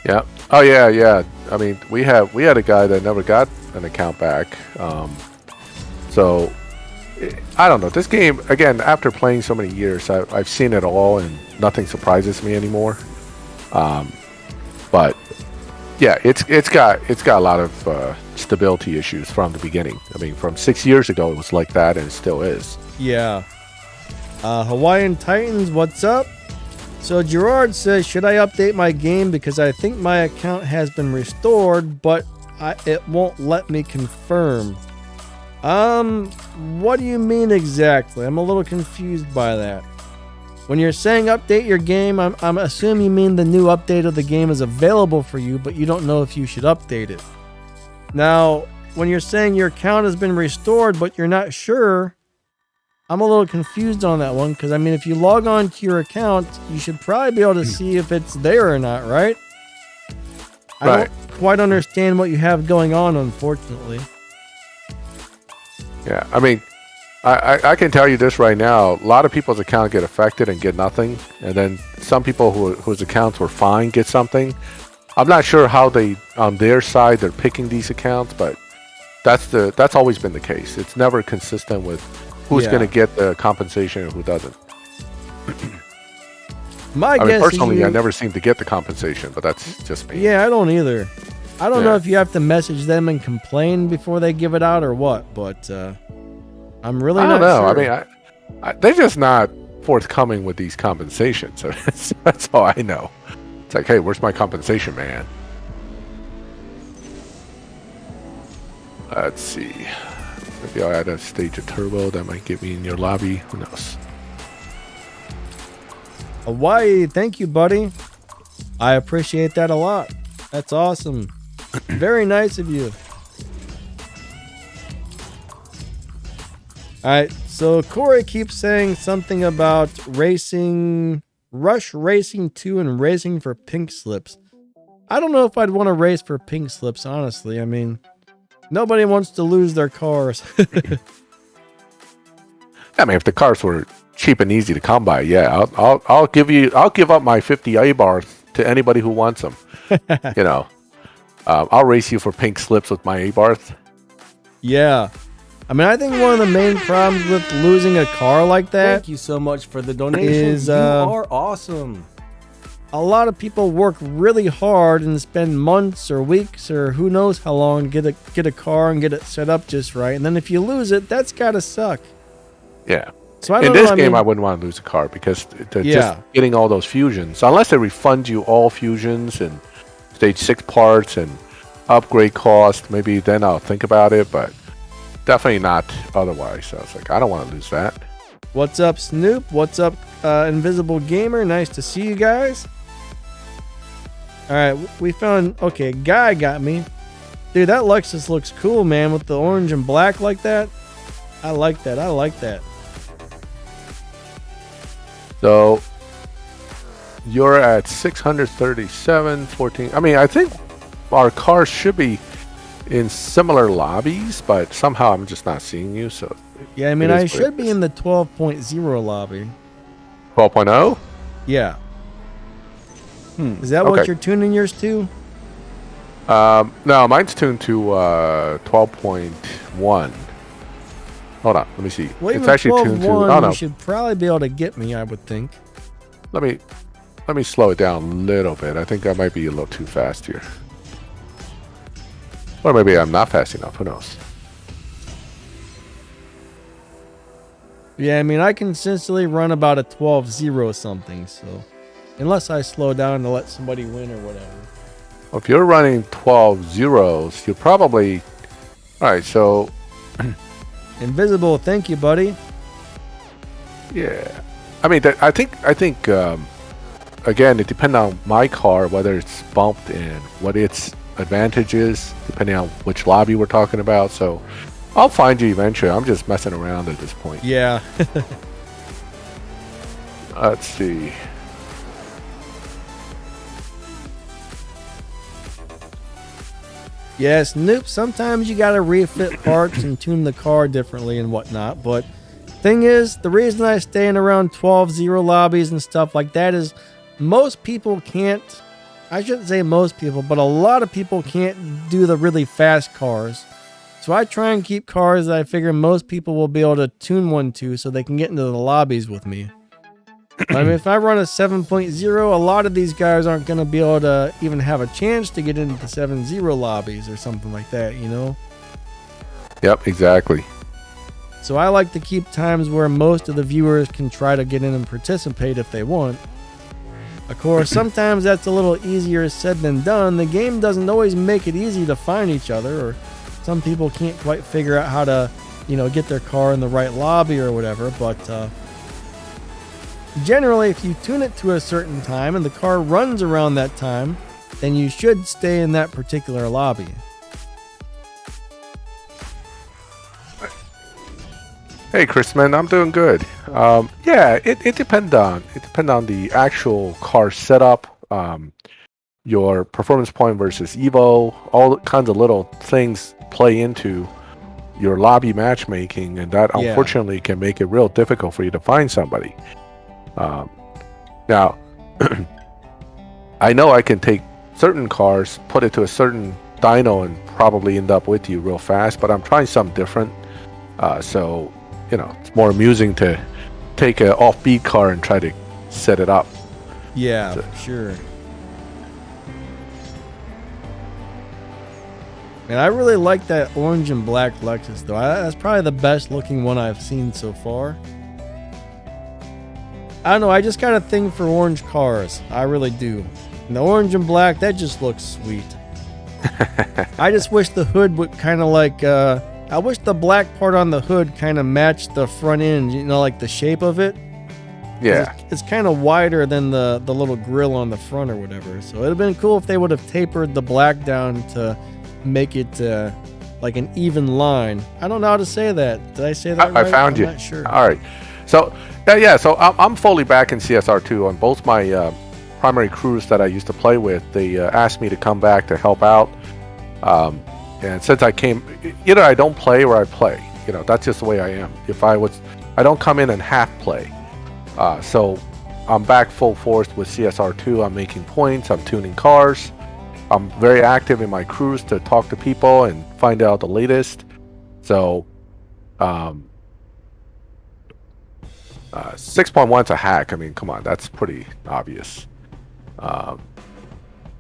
Yeah. Oh yeah. I mean, we had a guy that never got an account back. So I don't know. This game, again, after playing so many years, I've seen it all, and nothing surprises me anymore. But yeah, it's got a lot of stability issues from the beginning. I mean, from 6 years ago, it was like that, and it still is. Yeah. Hawaiian Titans, what's up? So Gerard says, should I update my game because I think my account has been restored, but it won't let me confirm. What do you mean exactly? I'm a little confused by that. When you're saying update your game, I'm assuming you mean the new update of the game is available for you, but you don't know if you should update it. Now, when you're saying your account has been restored, but you're not sure, I'm a little confused on that one, because I mean, if you log on to your account, you should probably be able to see if it's there or not, right? I don't quite understand what you have going on, unfortunately. Yeah, I mean, I can tell you this right now. A lot of people's accounts get affected and get nothing, and then some people whose accounts were fine get something. I'm not sure how they, on their side, they're picking these accounts, but that's always been the case. It's never consistent with who's going to get the compensation and who doesn't. I guess personally, I never seem to get the compensation, but that's just me. Yeah, I don't either. I don't know if you have to message them and complain before they give it out or what, but I'm really not sure. I mean, they're just not forthcoming with these compensations. That's all I know. It's like, hey, where's my compensation, man? Let's see. Maybe I'll add a stage of turbo that might get me in your lobby. Who knows? Hawaii, thank you, buddy. I appreciate that a lot. That's awesome. Very nice of you. Alright, so Corey keeps saying something about racing, Rush Racing 2 and racing for pink slips. I don't know if I'd want to race for pink slips, honestly. I mean, nobody wants to lose their cars. I mean, if the cars were cheap and easy to come by, yeah, I'll give up my 50 A bars to anybody who wants them. You know, I'll race you for pink slips with my A bars. Yeah. I mean, I think one of the main problems with losing a car like that. Thank you so much for the donation. You are awesome. A lot of people work really hard and spend months or weeks or who knows how long to get a car and get it set up just right. And then if you lose it, that's gotta suck. Yeah. So in this game, I wouldn't want to lose a car because just getting all those fusions, unless they refund you all fusions and stage 6 parts and upgrade cost, maybe then I'll think about it, but definitely not otherwise. So I was like, I don't want to lose that. What's up, Snoop? What's up, Invisible Gamer? Nice to see you guys. All right, we found... Okay, Guy got me. Dude, that Lexus looks cool, man, with the orange and black like that. I like that. I like that. So, you're at 637, 14... I mean, I think our cars should be in similar lobbies, but somehow I'm just not seeing you. So yeah, I mean, I should be in the 12.0 lobby. 12.0? Yeah. Is that what you're tuning yours to? No, mine's tuned to 12.1. Hold on, let me see. Well, it's actually tuned to. Oh no, you should probably be able to get me, I would think. Let me slow it down a little bit. I think I might be a little too fast here. Or maybe I'm not fast enough. Who knows? Yeah, I mean, I consistently run about a 12.0 something, so unless I slow down to let somebody win or whatever. Well, if you're running 12 zeros, you're probably... Alright, so... Invisible, thank you, buddy. Yeah. I mean, I think again, it depends on my car, whether it's bumped and what its advantage is, depending on which lobby we're talking about. So I'll find you eventually. I'm just messing around at this point. Yeah. Let's see. Yes, nope. Sometimes you gotta refit parts and tune the car differently and whatnot. But thing is, the reason I stay in around 12.0 lobbies and stuff like that is most people can't. I shouldn't say most people, but a lot of people can't do the really fast cars. So I try and keep cars that I figure most people will be able to tune one to, so they can get into the lobbies with me. I mean, if I run a 7.0, a lot of these guys aren't going to be able to even have a chance to get into the 7.0 lobbies or something like that, you know? Yep, exactly. So I like to keep times where most of the viewers can try to get in and participate if they want. Of course, sometimes that's a little easier said than done. The game doesn't always make it easy to find each other, or some people can't quite figure out how to, you know, get their car in the right lobby or whatever, but generally, if you tune it to a certain time and the car runs around that time, then you should stay in that particular lobby. Hey, Chrisman, I'm doing good. Yeah, it depends on the actual car setup, your performance point versus Evo, all kinds of little things play into your lobby matchmaking, and that unfortunately can make it real difficult for you to find somebody. Now, I know I can take certain cars, put it to a certain dyno, and probably end up with you real fast, but I'm trying something different. So, you know, it's more amusing to take an offbeat car and try to set it up. Yeah, so, sure. And I really like that orange and black Lexus, though. That's probably the best looking one I've seen so far. I don't know, I just got a thing for orange cars. I really do. And the orange and black, that just looks sweet. I just wish the hood would kind of like, I wish the black part on the hood kind of matched the front end, you know, like the shape of it. Yeah. It's kind of wider than the little grill on the front or whatever. So it would have been cool if they would have tapered the black down to make it like an even line. I don't know how to say that. Did I say that right? I found you. I'm not sure. All right. So, so I'm fully back in CSR2 on both my primary crews that I used to play with. They asked me to come back to help out. And since I came, either I don't play or I play. You know, that's just the way I am. I don't come in and half play. So I'm back full force with CSR2. I'm making points. I'm tuning cars. I'm very active in my crews to talk to people and find out the latest. So, 6.1's a hack. I mean, come on, that's pretty obvious.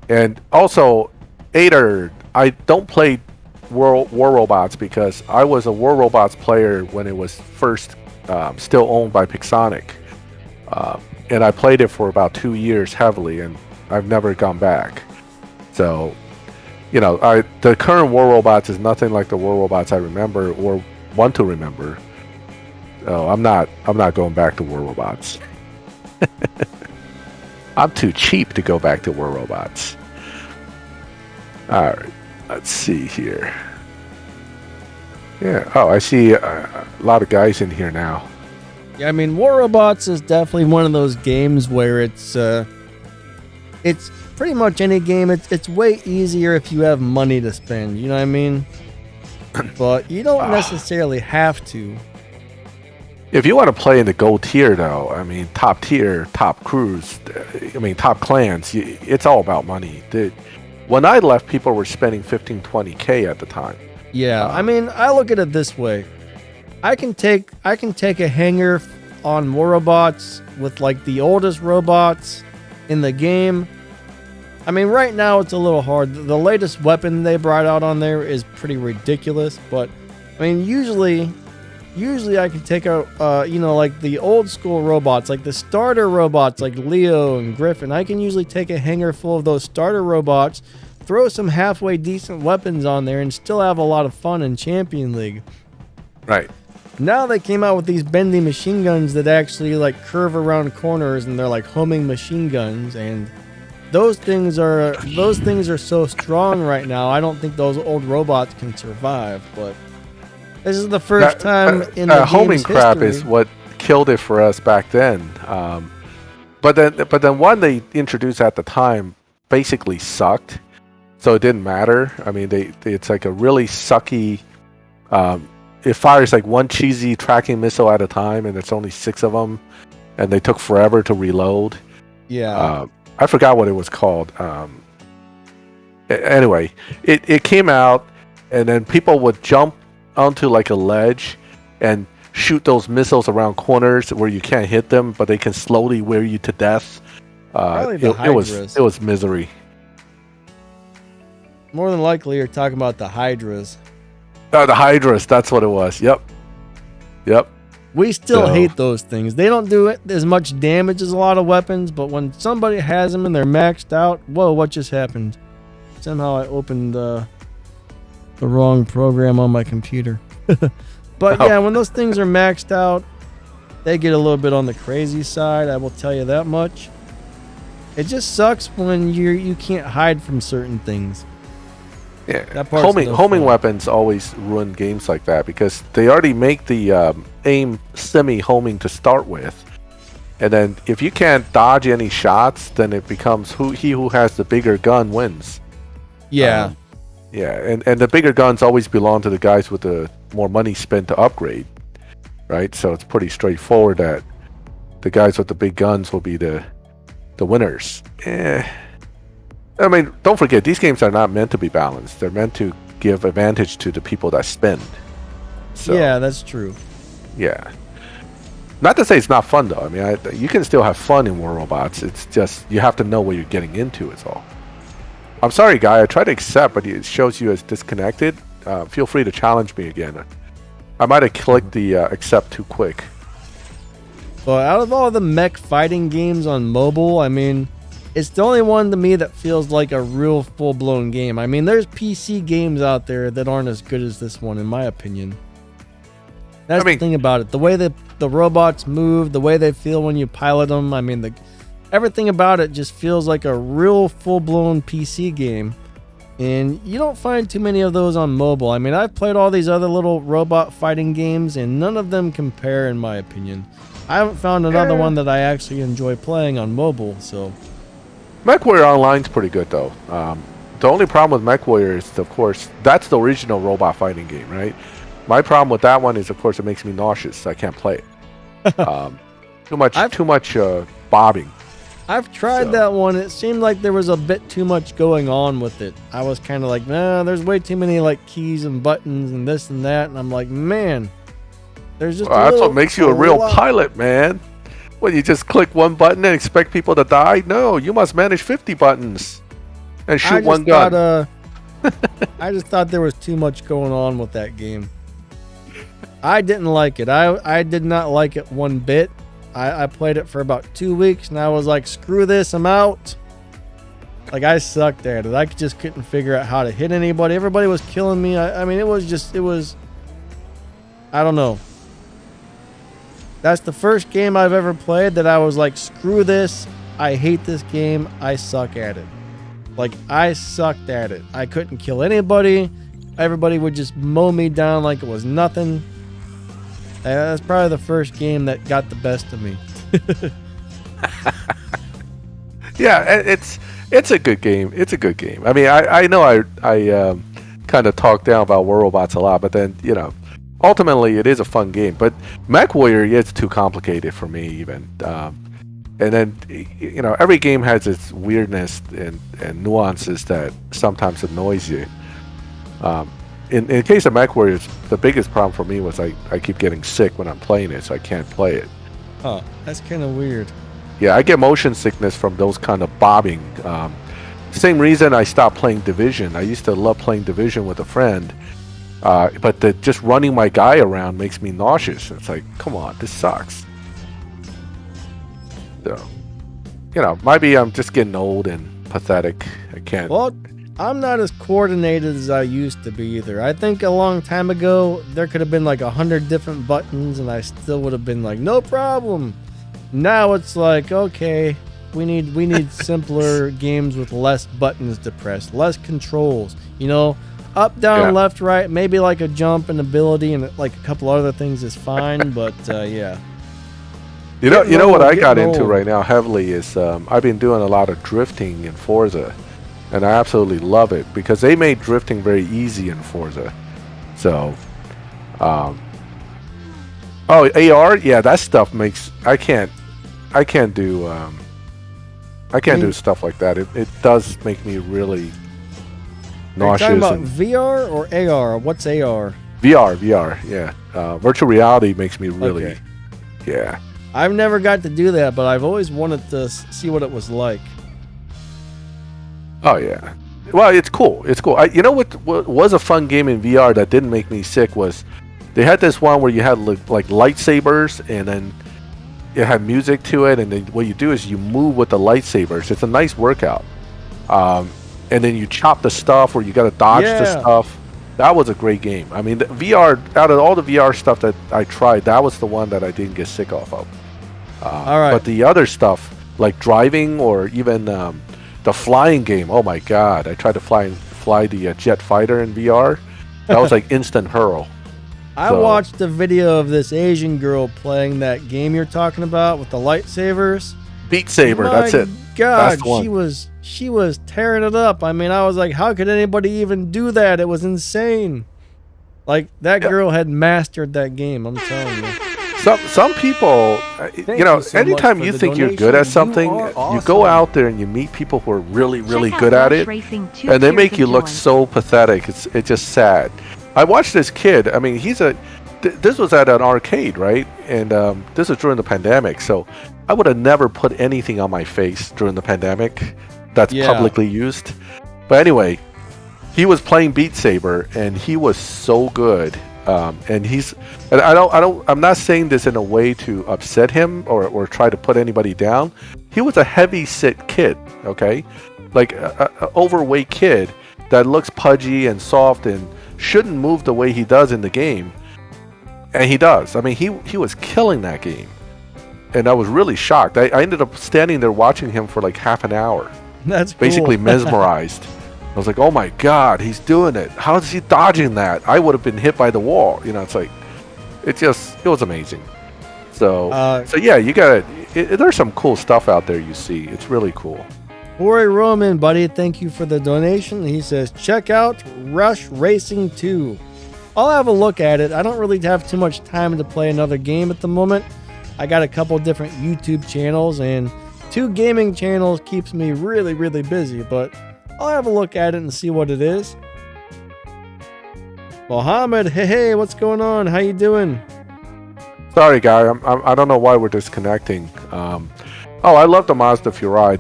And also, Ader, I don't play War Robots because I was a War Robots player when it was first still owned by Pixonic. And I played it for about 2 years heavily, and I've never gone back. So, you know, the current War Robots is nothing like the War Robots I remember or want to remember. So I'm not going back to War Robots. I'm too cheap to go back to War Robots. All right, let's see here. Yeah. Oh, I see a lot of guys in here now. Yeah, I mean, War Robots is definitely one of those games where it's it's pretty much any game. It's way easier if you have money to spend. You know what I mean? But you don't necessarily have to. If you want to play in the gold tier, though, I mean, top tier, top crews, I mean, top clans, it's all about money. When I left, people were spending 15, 20K at the time. Yeah, I mean, I look at it this way. I can take a hanger on war robots with like the oldest robots in the game. I mean, right now it's a little hard. The latest weapon they brought out on there is pretty ridiculous, but I mean, usually I can take out, like the old school robots, like the starter robots, like Leo and Griffin. I can usually take a hanger full of those starter robots, throw some halfway decent weapons on there, and still have a lot of fun in Champion League. Right. Now they came out with these bendy machine guns that actually like curve around corners, and they're like homing machine guns, and those things are so strong right now. I don't think those old robots can survive, but this is the first time in the homing crap history. Is what killed it for us back then. But then one they introduced at the time basically sucked, so it didn't matter. I mean, it's like a really sucky. It fires like one cheesy tracking missile at a time, and there's only 6 of them, and they took forever to reload. Yeah. I forgot what it was called. Anyway, it came out, and then people would jump onto like a ledge and shoot those missiles around corners where you can't hit them, but they can slowly wear you to death. It was misery. More than likely, you're talking about the Hydras. The Hydras, that's what it was. Yep. We still hate those things. They don't do it as much damage as a lot of weapons, but when somebody has them and they're maxed out, whoa, what just happened? Somehow I opened the wrong program on my computer. But yeah, when those things are maxed out, they get a little bit on the crazy side, I will tell you that much. It just sucks when you can't hide from certain things. Yeah, homing weapons always ruin games like that because they already make the aim semi-homing to start with. And then if you can't dodge any shots, then it becomes he who has the bigger gun wins. Yeah. And the bigger guns always belong to the guys with the more money spent to upgrade, right? So it's pretty straightforward that the guys with the big guns will be the winners. I mean, don't forget, these games are not meant to be balanced. They're meant to give advantage to the people that spend. So, yeah, that's true. Yeah. Not to say it's not fun, though. I mean, you can still have fun in War Robots. It's just, you have to know what you're getting into, is all. I'm sorry, Guy. I tried to accept, but it shows you as disconnected. Feel free to challenge me again. I might have clicked the accept too quick. Well, out of all the mech fighting games on mobile, I mean, it's the only one to me that feels like a real full-blown game. I mean, there's PC games out there that aren't as good as this one, in my opinion. That's the thing about it. The way that the robots move, the way they feel when you pilot them, I mean, everything about it just feels like a real full-blown PC game. And you don't find too many of those on mobile. I mean, I've played all these other little robot fighting games, and none of them compare, in my opinion. I haven't found another one that I actually enjoy playing on mobile, so... MechWarrior Online's pretty good, though. The only problem with MechWarrior is, of course, that's the original robot fighting game, right? My problem with that one is, of course, it makes me nauseous. So I can't play it. Too much bobbing. I've tried that one. It seemed like there was a bit too much going on with it. I was kind of like, nah, there's way too many like keys and buttons and this and that. And I'm like, man, there's just that's what makes you a real pilot, man. Well, you just click one button and expect people to die? No, you must manage 50 buttons and shoot one gun. I just thought there was too much going on with that game. I didn't like it. I did not like it one bit. I played it for about 2 weeks and I was like, screw this, I'm out. Like, I sucked at it. I just couldn't figure out how to hit anybody. Everybody was killing me. I mean, it was, I don't know. That's the first game I've ever played that I was like, screw this. I hate this game. I suck at it. Like, I sucked at it. I couldn't kill anybody. Everybody would just mow me down like it was nothing. That's probably the first game that got the best of me. Yeah, it's a good game. It's a good game. I mean, I know I kind of talk down about War Robots a lot, but then ultimately it is a fun game. But Mech Warrior, it's too complicated for me even. And then every game has its weirdness and nuances that sometimes annoys you. In the case of Mech Warriors, the biggest problem for me was I keep getting sick when I'm playing it, so I can't play it. Oh, that's kind of weird. Yeah, I get motion sickness from those kind of bobbing. Same reason I stopped playing Division. I used to love playing Division with a friend, but just running my guy around makes me nauseous. It's like, come on, this sucks. So, maybe I'm just getting old and pathetic. I can't. Well, I'm not as coordinated as I used to be either. I think a long time ago, there could have been like 100 different buttons and I still would have been like, no problem. Now it's like, okay, we need simpler games with less buttons to press, less controls. Up, down, left, right, maybe like a jump and ability and like a couple other things is fine, but yeah. You know what I got into right now heavily is I've been doing a lot of drifting in Forza, and I absolutely love it because they made drifting very easy in Forza. So, AR, yeah, that stuff makes I can't do do stuff like that. It does make me really nauseous. Are you talking about VR or AR? What's AR? VR, yeah. Virtual reality makes me really, yeah. I've never got to do that, but I've always wanted to see what it was like. Oh yeah, well it's cool. It's cool. What was a fun game in VR that didn't make me sick was they had this one where you had like lightsabers and then it had music to it, and then what you do is you move with the lightsabers. It's a nice workout, and then you chop the stuff or you got to dodge the stuff. That was a great game. I mean, the VR, out of all the VR stuff that I tried, that was the one that I didn't get sick off of. All right. But the other stuff, like driving or even the flying game, oh my God. I tried to fly the jet fighter in VR. That was like instant hurl. I watched a video of this Asian girl playing that game you're talking about with the lightsabers. Beat Saber, that's it. God, she was tearing it up. I mean, I was like, how could anybody even do that? It was insane. Like, that girl had mastered that game, I'm telling you. Some people, anytime you think you're good at something, you go out there and you meet people who are really, really good at it, and they make you look so pathetic. It's just sad. I watched this kid. I mean, this was at an arcade, right? And this was during the pandemic, so I would have never put anything on my face during the pandemic that's publicly used. But anyway, he was playing Beat Saber, and he was so good. I'm not saying this in a way to upset him or try to put anybody down. He was a heavy set kid, okay? Like a overweight kid that looks pudgy and soft and shouldn't move the way he does in the game. And he does. I mean, he was killing that game. And I was really shocked. I ended up standing there watching him for like half an hour. That's basically cool. Mesmerized. I was like, oh my God, he's doing it. How is he dodging that? I would have been hit by the wall. It's like, it was amazing. So yeah, you got it. There's some cool stuff out there you see. It's really cool. Corey Roman, buddy, thank you for the donation. He says, check out Rush Racing 2. I'll have a look at it. I don't really have too much time to play another game at the moment. I got a couple different YouTube channels, and 2 gaming channels keeps me really, really busy, but I'll have a look at it and see what it is. Mohammed, hey, what's going on? How you doing? Sorry, guy. I don't know why we're disconnecting. I love the Mazda Furai.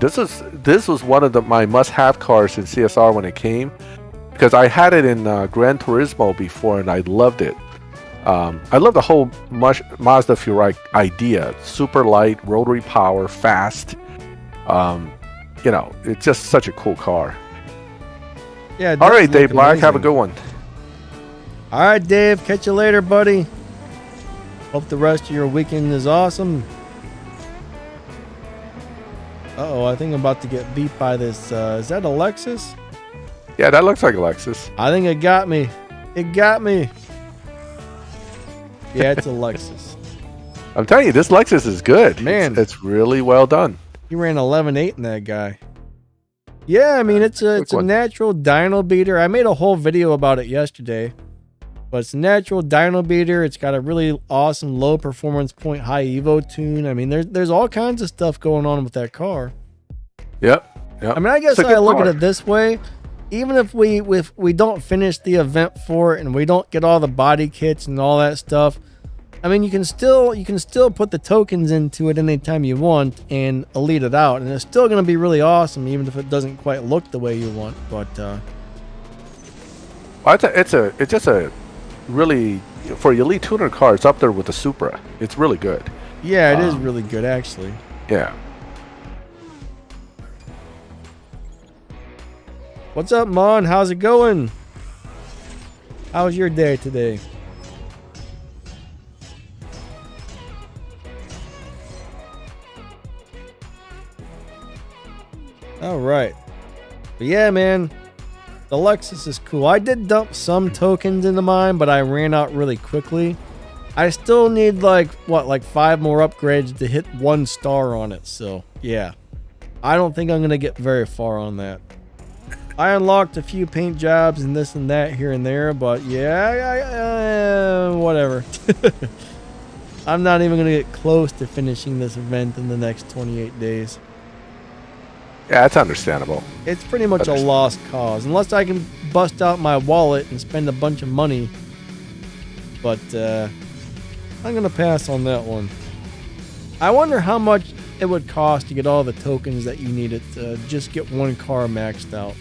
This was one of my must-have cars in CSR when it came, because I had it in Gran Turismo before and I loved it. I love the whole Mazda Furai idea. Super light, rotary power, fast. It's just such a cool car. Yeah. All right, Dave Black, have a good one. All right, Dave, catch you later, buddy. Hope the rest of your weekend is awesome. Uh-oh, I think I'm about to get beat by this. Is that a Lexus? Yeah, that looks like a Lexus. I think it got me. It got me. Yeah, it's a Lexus. I'm telling you, this Lexus is good. Man. It's really well done. He ran 11.8 in that guy. Yeah, I mean, it's a natural dyno beater. I made a whole video about it yesterday. But it's a natural dyno beater. It's got a really awesome low performance point, high evo tune. I mean, there's all kinds of stuff going on with that car. Yep. I mean, I guess I look at it this way. Even if we don't finish the event for it and we don't get all the body kits and all that stuff, I mean, you can still put the tokens into it anytime you want and elite it out, and it's still going to be really awesome, even if it doesn't quite look the way you want. But it's just a really, for your elite tuner car, it's up there with the Supra. It's really good. Yeah, it is really good, actually. Yeah. What's up, Mon? How's it going? How's your day today? All right. But yeah, man. The Lexus is cool. I did dump some tokens into mine, but I ran out really quickly. I still need like 5 more upgrades to hit 1 star on it. So yeah, I don't think I'm going to get very far on that. I unlocked a few paint jobs and this and that here and there, but yeah, whatever. I'm not even going to get close to finishing this event in the next 28 days. Yeah, that's understandable. It's pretty much a lost cause, unless I can bust out my wallet and spend a bunch of money. But I'm going to pass on that one. I wonder how much it would cost to get all the tokens that you needed to just get 1 car maxed out.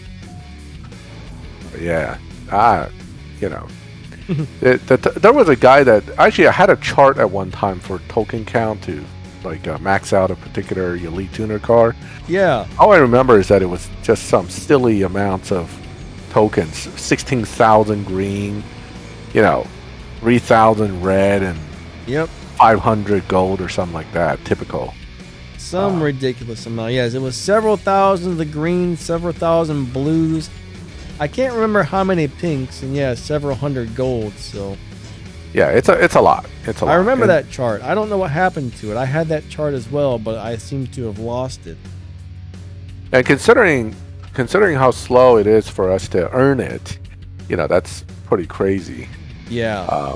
Yeah. There was a guy that... Actually, I had a chart at one time for token count to max out a particular elite tuner car. Yeah. All I remember is that it was just some silly amounts of tokens. 16,000 green, 3,000 red, and 500 gold or something like that. Typical. Some ridiculous amount. Yes, it was several thousand of the green, several thousand blues. I can't remember how many pinks, and several hundred golds. So yeah, it's a lot. It's a lot. I remember that chart. I don't know what happened to it. I had that chart as well, but I seem to have lost it. And considering how slow it is for us to earn it, that's pretty crazy. Yeah.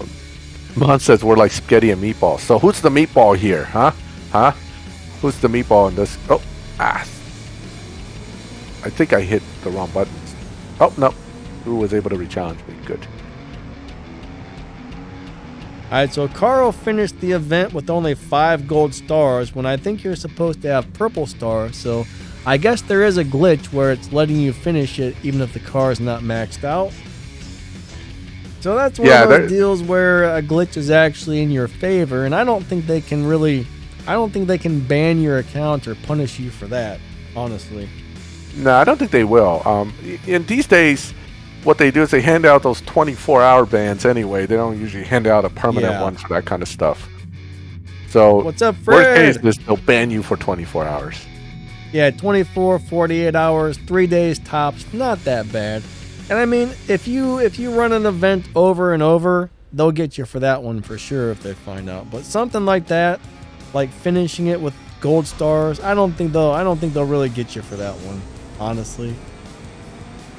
Mon says we're like spaghetti and meatballs. So who's the meatball here, huh? Who's the meatball in this? I think I hit the wrong buttons. Oh, no. Who was able to re-challenge me? Good. Alright, so Carl finished the event with only 5 gold stars when I think you're supposed to have purple stars, so I guess there is a glitch where it's letting you finish it even if the car is not maxed out. So that's one of those deals where a glitch is actually in your favor, and I don't think they can ban your account or punish you for that, honestly. No, I don't think they will. In these days, what they do is they hand out those 24-hour bans anyway. They don't usually hand out a permanent one for that kind of stuff. So, what's up, Fred? Worst case is they'll ban you for 24 hours. Yeah, 24, 48 hours, 3 days tops. Not that bad. And I mean, if you run an event over and over, they'll get you for that one for sure if they find out. But something like that, like finishing it with gold stars, I don't think they'll really get you for that one, honestly.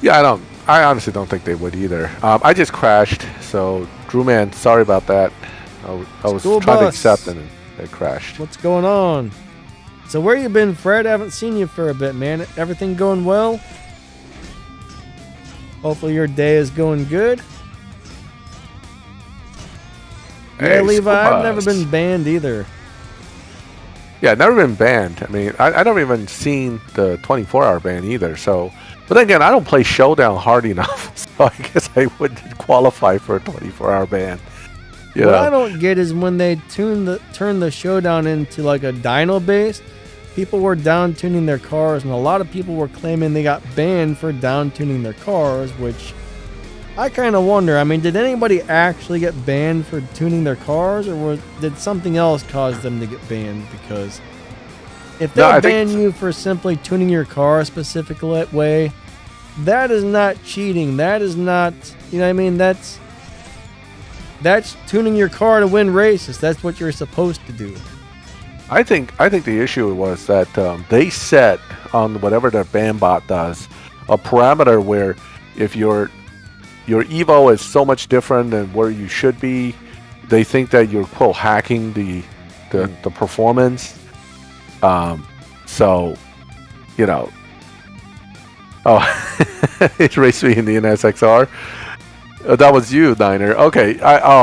Yeah, I honestly don't think they would either. I just crashed, so Drewman, sorry about that. I was trying to accept and it crashed. What's going on? So where you been, Fred? I haven't seen you for a bit, man. Everything going well? Hopefully your day is going good. Hey, yeah, Levi, I've never been banned either. Yeah, never been banned. I mean, I never even seen the 24-hour ban either, so... But then again, I don't play Showdown hard enough, so I guess I wouldn't qualify for a 24-hour ban. What I don't get is when they turn the Showdown into like a dyno base, people were down tuning their cars, and a lot of people were claiming they got banned for down tuning their cars, which I kind of wonder. I mean, did anybody actually get banned for tuning their cars, or did something else cause them to get banned? Because if they ban you for simply tuning your car a specific way, that is not cheating. That is not, you know what I mean? That's tuning your car to win races. That's what you're supposed to do. I think the issue was that they set on whatever their ban bot does a parameter where if your evo is so much different than where you should be, they think that you're quote hacking the performance. So, you know. Oh, it raced me in the NSXR. That was you, Niner. Okay.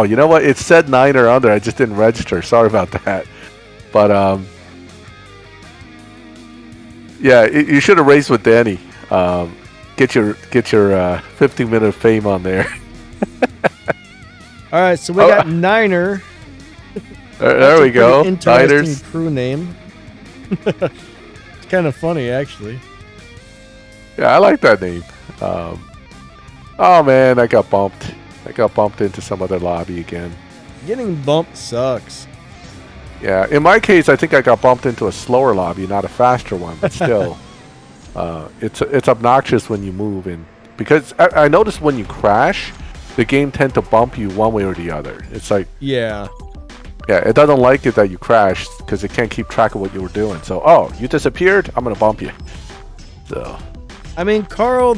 You know what? It said Niner on there. I just didn't register. Sorry about that. But yeah, you should have raced with Danny. Get your 15-minute fame on there. All right, so we got Niner. There we go. Interesting Niners. crew name. It's kind of funny, actually. Yeah, I like that name. Oh man, I got bumped. I got bumped into some other lobby again. Getting bumped sucks. Yeah, in my case, I think I got bumped into a slower lobby, not a faster one. But still, it's obnoxious when you move in, because I noticed when you crash, the game tend to bump you one way or the other. It's like yeah, it doesn't like it that you crashed because it can't keep track of what you were doing. So you disappeared, I'm gonna bump you. So. I mean, Carl,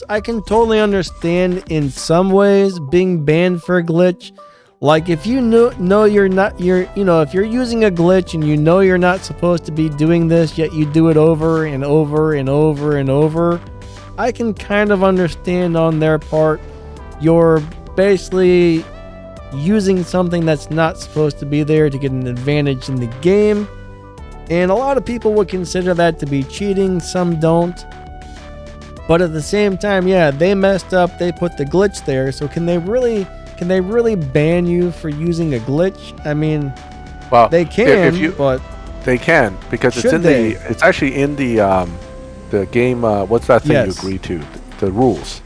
I can totally understand in some ways being banned for a glitch. Like if you know if you're using a glitch and you know you're not supposed to be doing this, yet you do it over and over and over and over, I can kind of understand on their part. You're basically using something that's not supposed to be there to get an advantage in the game. And a lot of people would consider that to be cheating, some don't. But at the same time, yeah, they messed up, they put the glitch there, so can they really ban you for using a glitch? I mean, well, they can, but they can, because it's actually in the game. What's that thing you agree to? The rules.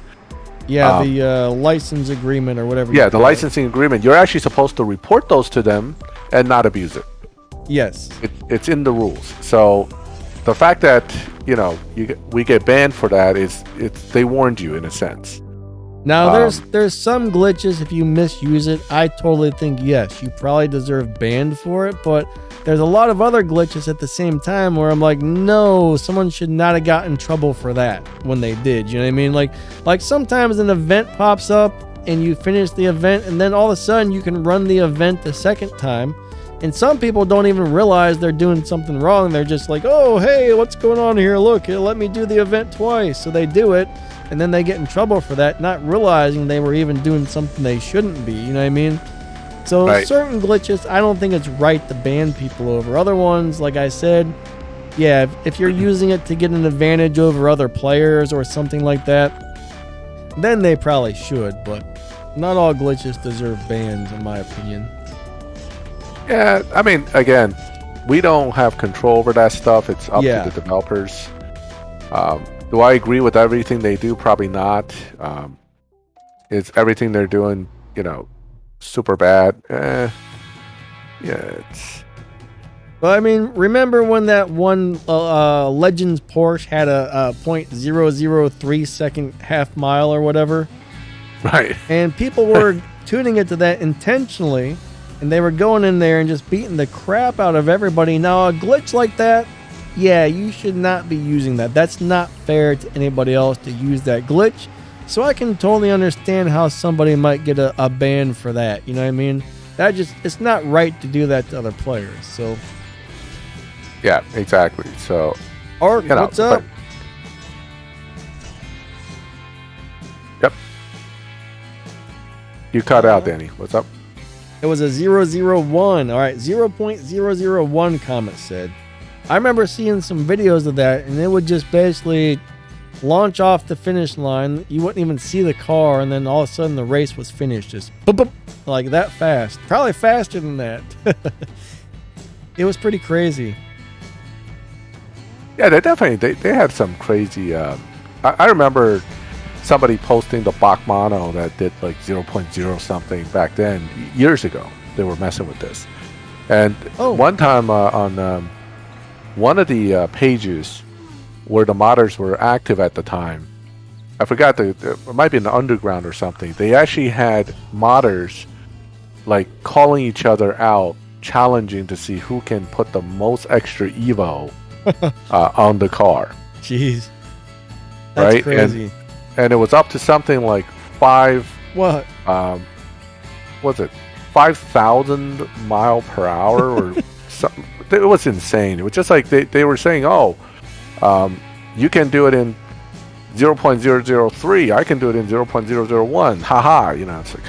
Yeah, the license agreement or whatever. Yeah, the licensing agreement. You're actually supposed to report those to them and not abuse it. Yes, it's in the rules. So the fact that we get banned for that they warned you in a sense. Now there's some glitches, if you misuse it, I totally think yes, you probably deserve banned for it, but there's a lot of other glitches at the same time where I'm like, no, someone should not have gotten in trouble for that when they did. You know what I mean? Like sometimes an event pops up and you finish the event and then all of a sudden you can run the event the second time. And some people don't even realize they're doing something wrong. They're just like, oh, hey, what's going on here? Look, let me do the event twice. So they do it, and then they get in trouble for that, not realizing they were even doing something they shouldn't be. You know what I mean? So certain glitches, I don't think it's right to ban people over. Other ones, like I said, yeah, if you're using it to get an advantage over other players or something like that, then they probably should. But not all glitches deserve bans, in my opinion. Yeah, I mean, again, we don't have control over that stuff. It's up to the developers. Do I agree with everything they do? Probably not. Is everything they're doing, super bad? Yeah, it's... Well, I mean, remember when that one Legends Porsche had a .003 second half mile or whatever? Right. And people were tuning it to that intentionally. And they were going in there and just beating the crap out of everybody. Now, a glitch like that, yeah, you should not be using that. That's not fair to anybody else to use that glitch. So I can totally understand how somebody might get a ban for that. You know what I mean? It's not right to do that to other players. So, yeah, exactly. So, Art, what's up? Yep. You cut out, Danny. What's up? It was a 001. All right, 0.001 comment said. I remember seeing some videos of that, and it would just basically launch off the finish line. You wouldn't even see the car, and then all of a sudden the race was finished. Just boop, boop, like that fast. Probably faster than that. It was pretty crazy. Yeah, they had some crazy... I remember somebody posting the Bach Mono that did like 0.0 something back then, years ago. They were messing with this. And one time on one of the pages where the modders were active at the time, I forgot, it might be in the underground or something, they actually had modders like calling each other out challenging to see who can put the most extra Evo on the car. Jeez. That's right? Crazy. And it was up to something like What? Was it 5,000 mile per hour or something? It was insane. It was just like they were saying, you can do it in 0.003. I can do it in 0.001. Haha. It's like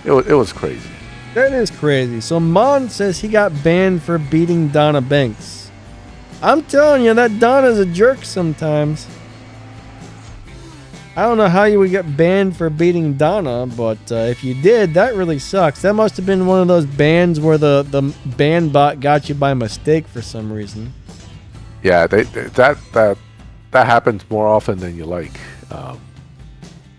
it was crazy. That is crazy. So Mon says he got banned for beating Donna Banks. I'm telling you, that Donna's a jerk sometimes. I don't know how you would get banned for beating Donna, but if you did, that really sucks. That must have been one of those bans where the ban bot got you by mistake for some reason. Yeah, that happens more often than you like. All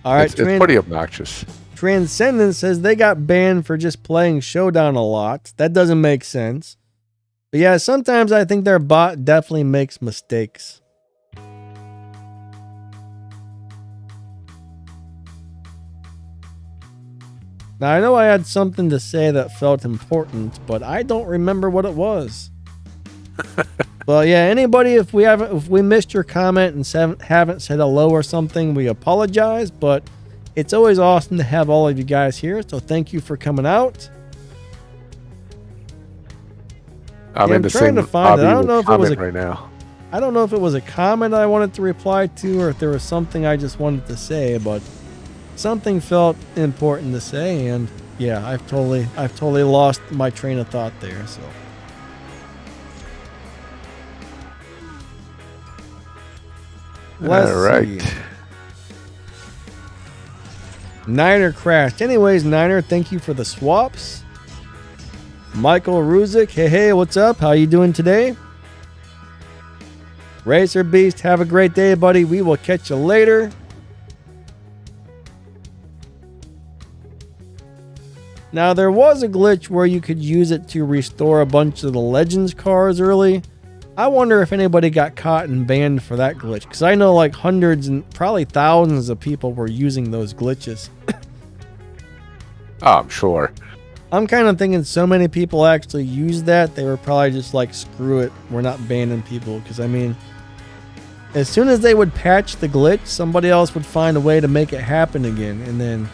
right, it's pretty obnoxious. Transcendence says they got banned for just playing Showdown a lot. That doesn't make sense. But yeah, sometimes I think their bot definitely makes mistakes. Now, I know I had something to say that felt important, but I don't remember what it was. But yeah, anybody, if we missed your comment and haven't said hello or something, we apologize, but it's always awesome to have all of you guys here, so thank you for coming out. I'm trying to find it. I don't know if it was right now. I don't know if it was a comment I wanted to reply to or if there was something I just wanted to say, but something felt important to say, and yeah, I've totally lost my train of thought there. So all right. See. Niner crashed. Anyways, Niner, thank you for the swaps. Michael Ruzik, hey, what's up? How you doing today? Racer Beast, have a great day, buddy. We will catch you later. Now, there was a glitch where you could use it to restore a bunch of the Legends cars early. I wonder if anybody got caught and banned for that glitch, because I know like hundreds and probably thousands of people were using those glitches. Oh, I'm sure. I'm kind of thinking so many people actually used that, they were probably just like, screw it, we're not banning people, because I mean, as soon as they would patch the glitch, somebody else would find a way to make it happen again, and then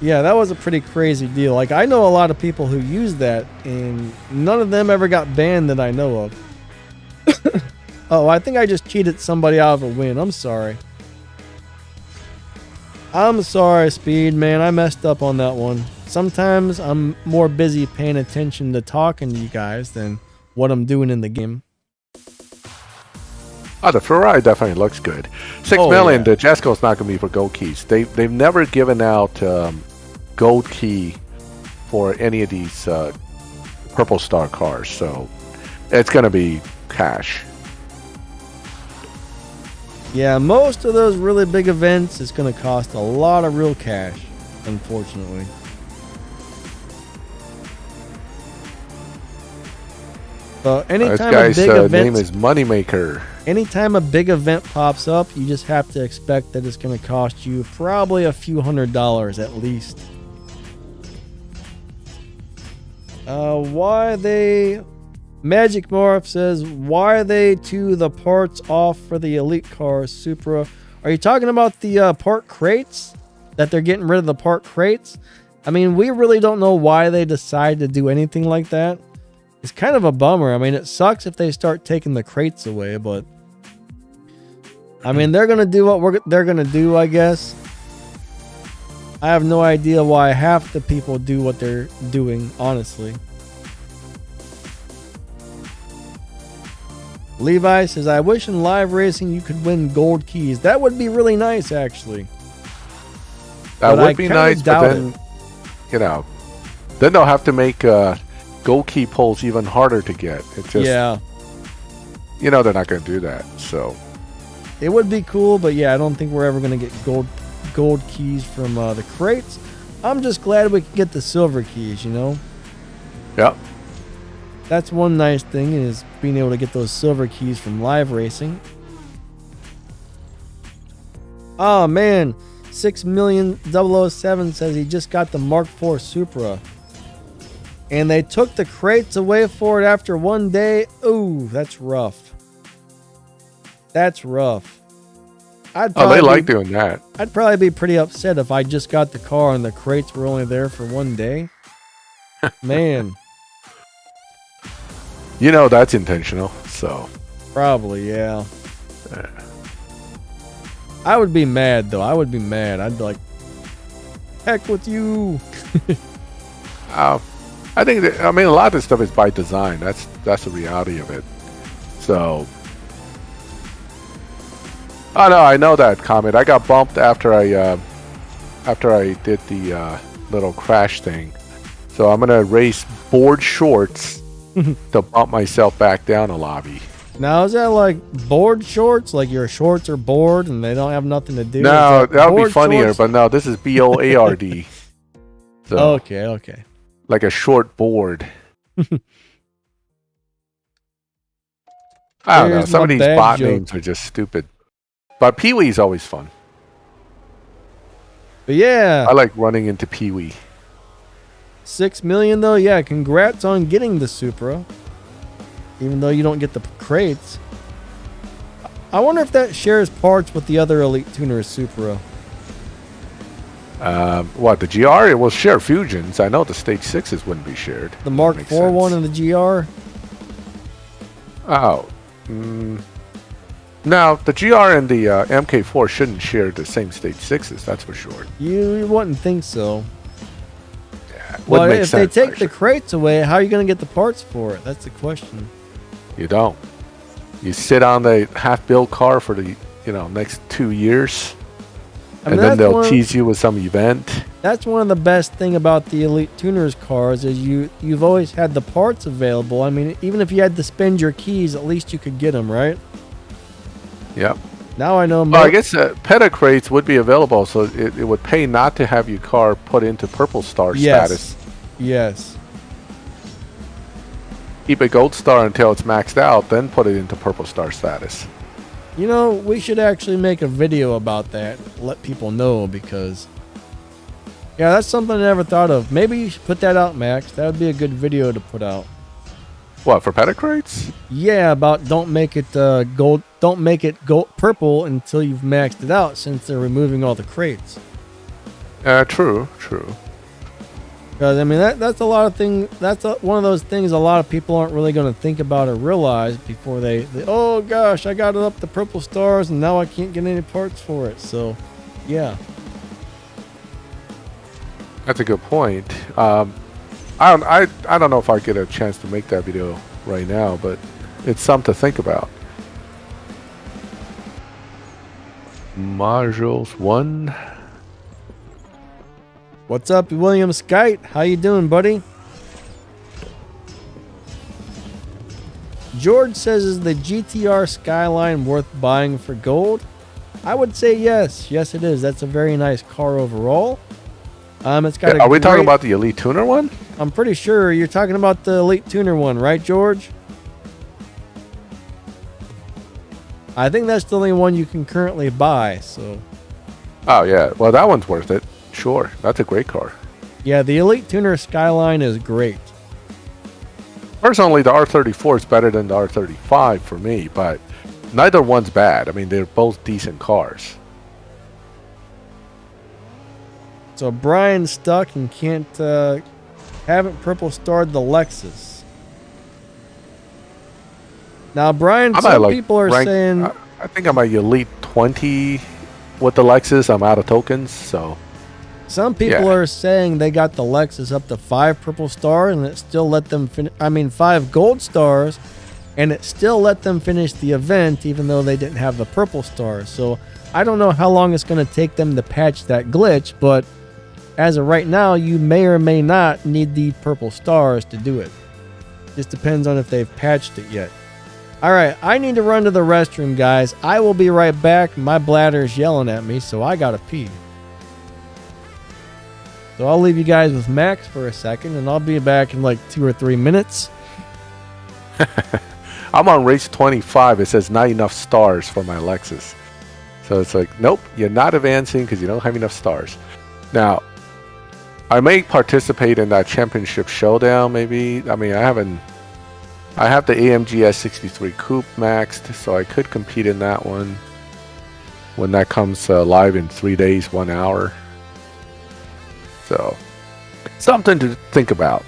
yeah, that was a pretty crazy deal. Like, I know a lot of people who use that, and none of them ever got banned that I know of. Oh, I think I just cheated somebody out of a win. I'm sorry. I'm sorry, Speed, man. I messed up on that one. Sometimes I'm more busy paying attention to talking to you guys than what I'm doing in the game. Oh, the Ferrari definitely looks good. 6 million, yeah. The Jesco's not going to be for gold keys. They've never given out gold key for any of these Purple Star cars, so it's going to be cash. Yeah, most of those really big events is going to cost a lot of real cash, unfortunately. So anytime this guy's a big event name is Moneymaker. Anytime a big event pops up, you just have to expect that it's going to cost you probably a few $100s at least. Why they... Magic Morph says, why are they to the parts off for the elite cars, Supra? Are you talking about the part crates? That they're getting rid of the part crates? I mean, we really don't know why they decide to do anything like that. It's kind of a bummer. I mean, it sucks if they start taking the crates away, but I mean, they're going to do what they're going to do, I guess. I have no idea why half the people do what they're doing, honestly. Levi says, I wish in live racing you could win gold keys. That would be really nice, actually. That would be nice, but then, then they'll have to make gold key pulls even harder to get. It just, yeah. They're not going to do that, so. It would be cool, but yeah, I don't think we're ever going to get gold keys from the crates. I'm just glad we can get the silver keys, Yep. That's one nice thing, is being able to get those silver keys from live racing. Oh man, 6,000,007 says he just got the Mark IV Supra. and they took the crates away for it after one day. Ooh, that's rough. That's rough. They like doing that. I'd probably be pretty upset if I just got the car and the crates were only there for one day. Man. You know that's intentional, so. Probably, yeah. I would be mad, though. I would be mad. I'd be like, heck with you. I think that, a lot of this stuff is by design. That's the reality of it. So. Oh no, I know that comment. I got bumped after I did the little crash thing. So I'm gonna race board shorts to bump myself back down a lobby. Now, is that like board shorts? Like your shorts are bored and they don't have nothing to do? No, that would be funnier, shorts? But no, this is BOARD. So, okay. Like a short board. I don't know. Some of these bot names are just stupid. But Pee-wee's always fun. But yeah. I like running into Pee-wee. 6 million though? Yeah, congrats on getting the Supra. Even though you don't get the crates. I wonder if that shares parts with the other Elite Tuner Supra. What, the GR? It will share fusions. I know the Stage 6s wouldn't be shared. The Mark IV one and the GR? Oh. No, the GR and the MK4 shouldn't share the same Stage 6s, that's for sure. You wouldn't think so. Yeah, well, if they take the crates away, how are you going to get the parts for it? That's the question. You don't. You sit on the half-built car for the next 2 years, and then they'll tease you with some event. That's one of the best thing about the Elite Tuners cars is you've always had the parts available. I mean, even if you had to spend your keys, at least you could get them, right? Yep. Now I know. I guess PETA crates would be available, so it would pay not to have your car put into Purple Star status. Yes. Keep a Gold Star until it's maxed out, then put it into Purple Star status. You know, we should actually make a video about that. Let people know because, yeah, that's something I never thought of. Maybe you should put that out, Max. That would be a good video to put out. What, for PETA crates? Yeah, about don't make it gold. Don't make it purple until you've maxed it out, since they're removing all the crates. True. Because I mean that's a lot of things. That's one of those things a lot of people aren't really going to think about or realize before they oh gosh, I got it up to Purple Stars and now I can't get any parts for it. So, yeah. That's a good point. I don't know if I get a chance to make that video right now, but it's something to think about. Modules 1. What's up, William Skite? How you doing, buddy? George says, is the GTR Skyline worth buying for gold? I would say yes. Yes, it is. That's a very nice car overall. It's got. Are we talking about the Elite Tuner one? I'm pretty sure you're talking about the Elite Tuner one, right, George? I think that's the only one you can currently buy. So. Oh yeah, well that one's worth it. Sure, that's a great car. Yeah, the Elite Tuner Skyline is great. Personally, the R34 is better than the R35 for me, but neither one's bad. I mean, they're both decent cars. So Brian's stuck and haven't purple starred the Lexus. Now, Brian, some people are saying... I think I'm a Elite 20 with the Lexus. I'm out of tokens, so... Some people are saying they got the Lexus up to 5 purple stars and it still let them 5 gold stars, and it still let them finish the event even though they didn't have the purple stars. So I don't know how long it's going to take them to patch that glitch, but as of right now, you may or may not need the purple stars to do it. Just depends on if they've patched it yet. All right, I need to run to the restroom, guys. I will be right back. My bladder's yelling at me, so I gotta pee. So I'll leave you guys with Max for a second, and I'll be back in like 2 or 3 minutes. I'm on race 25. It says not enough stars for my Lexus. So it's like, nope, you're not advancing because you don't have enough stars. Now, I may participate in that championship showdown. Maybe. I mean, I haven't. I have the AMG S63 Coupe maxed, so I could compete in that one when that comes live in 3 days, 1 hour. So, something to think about.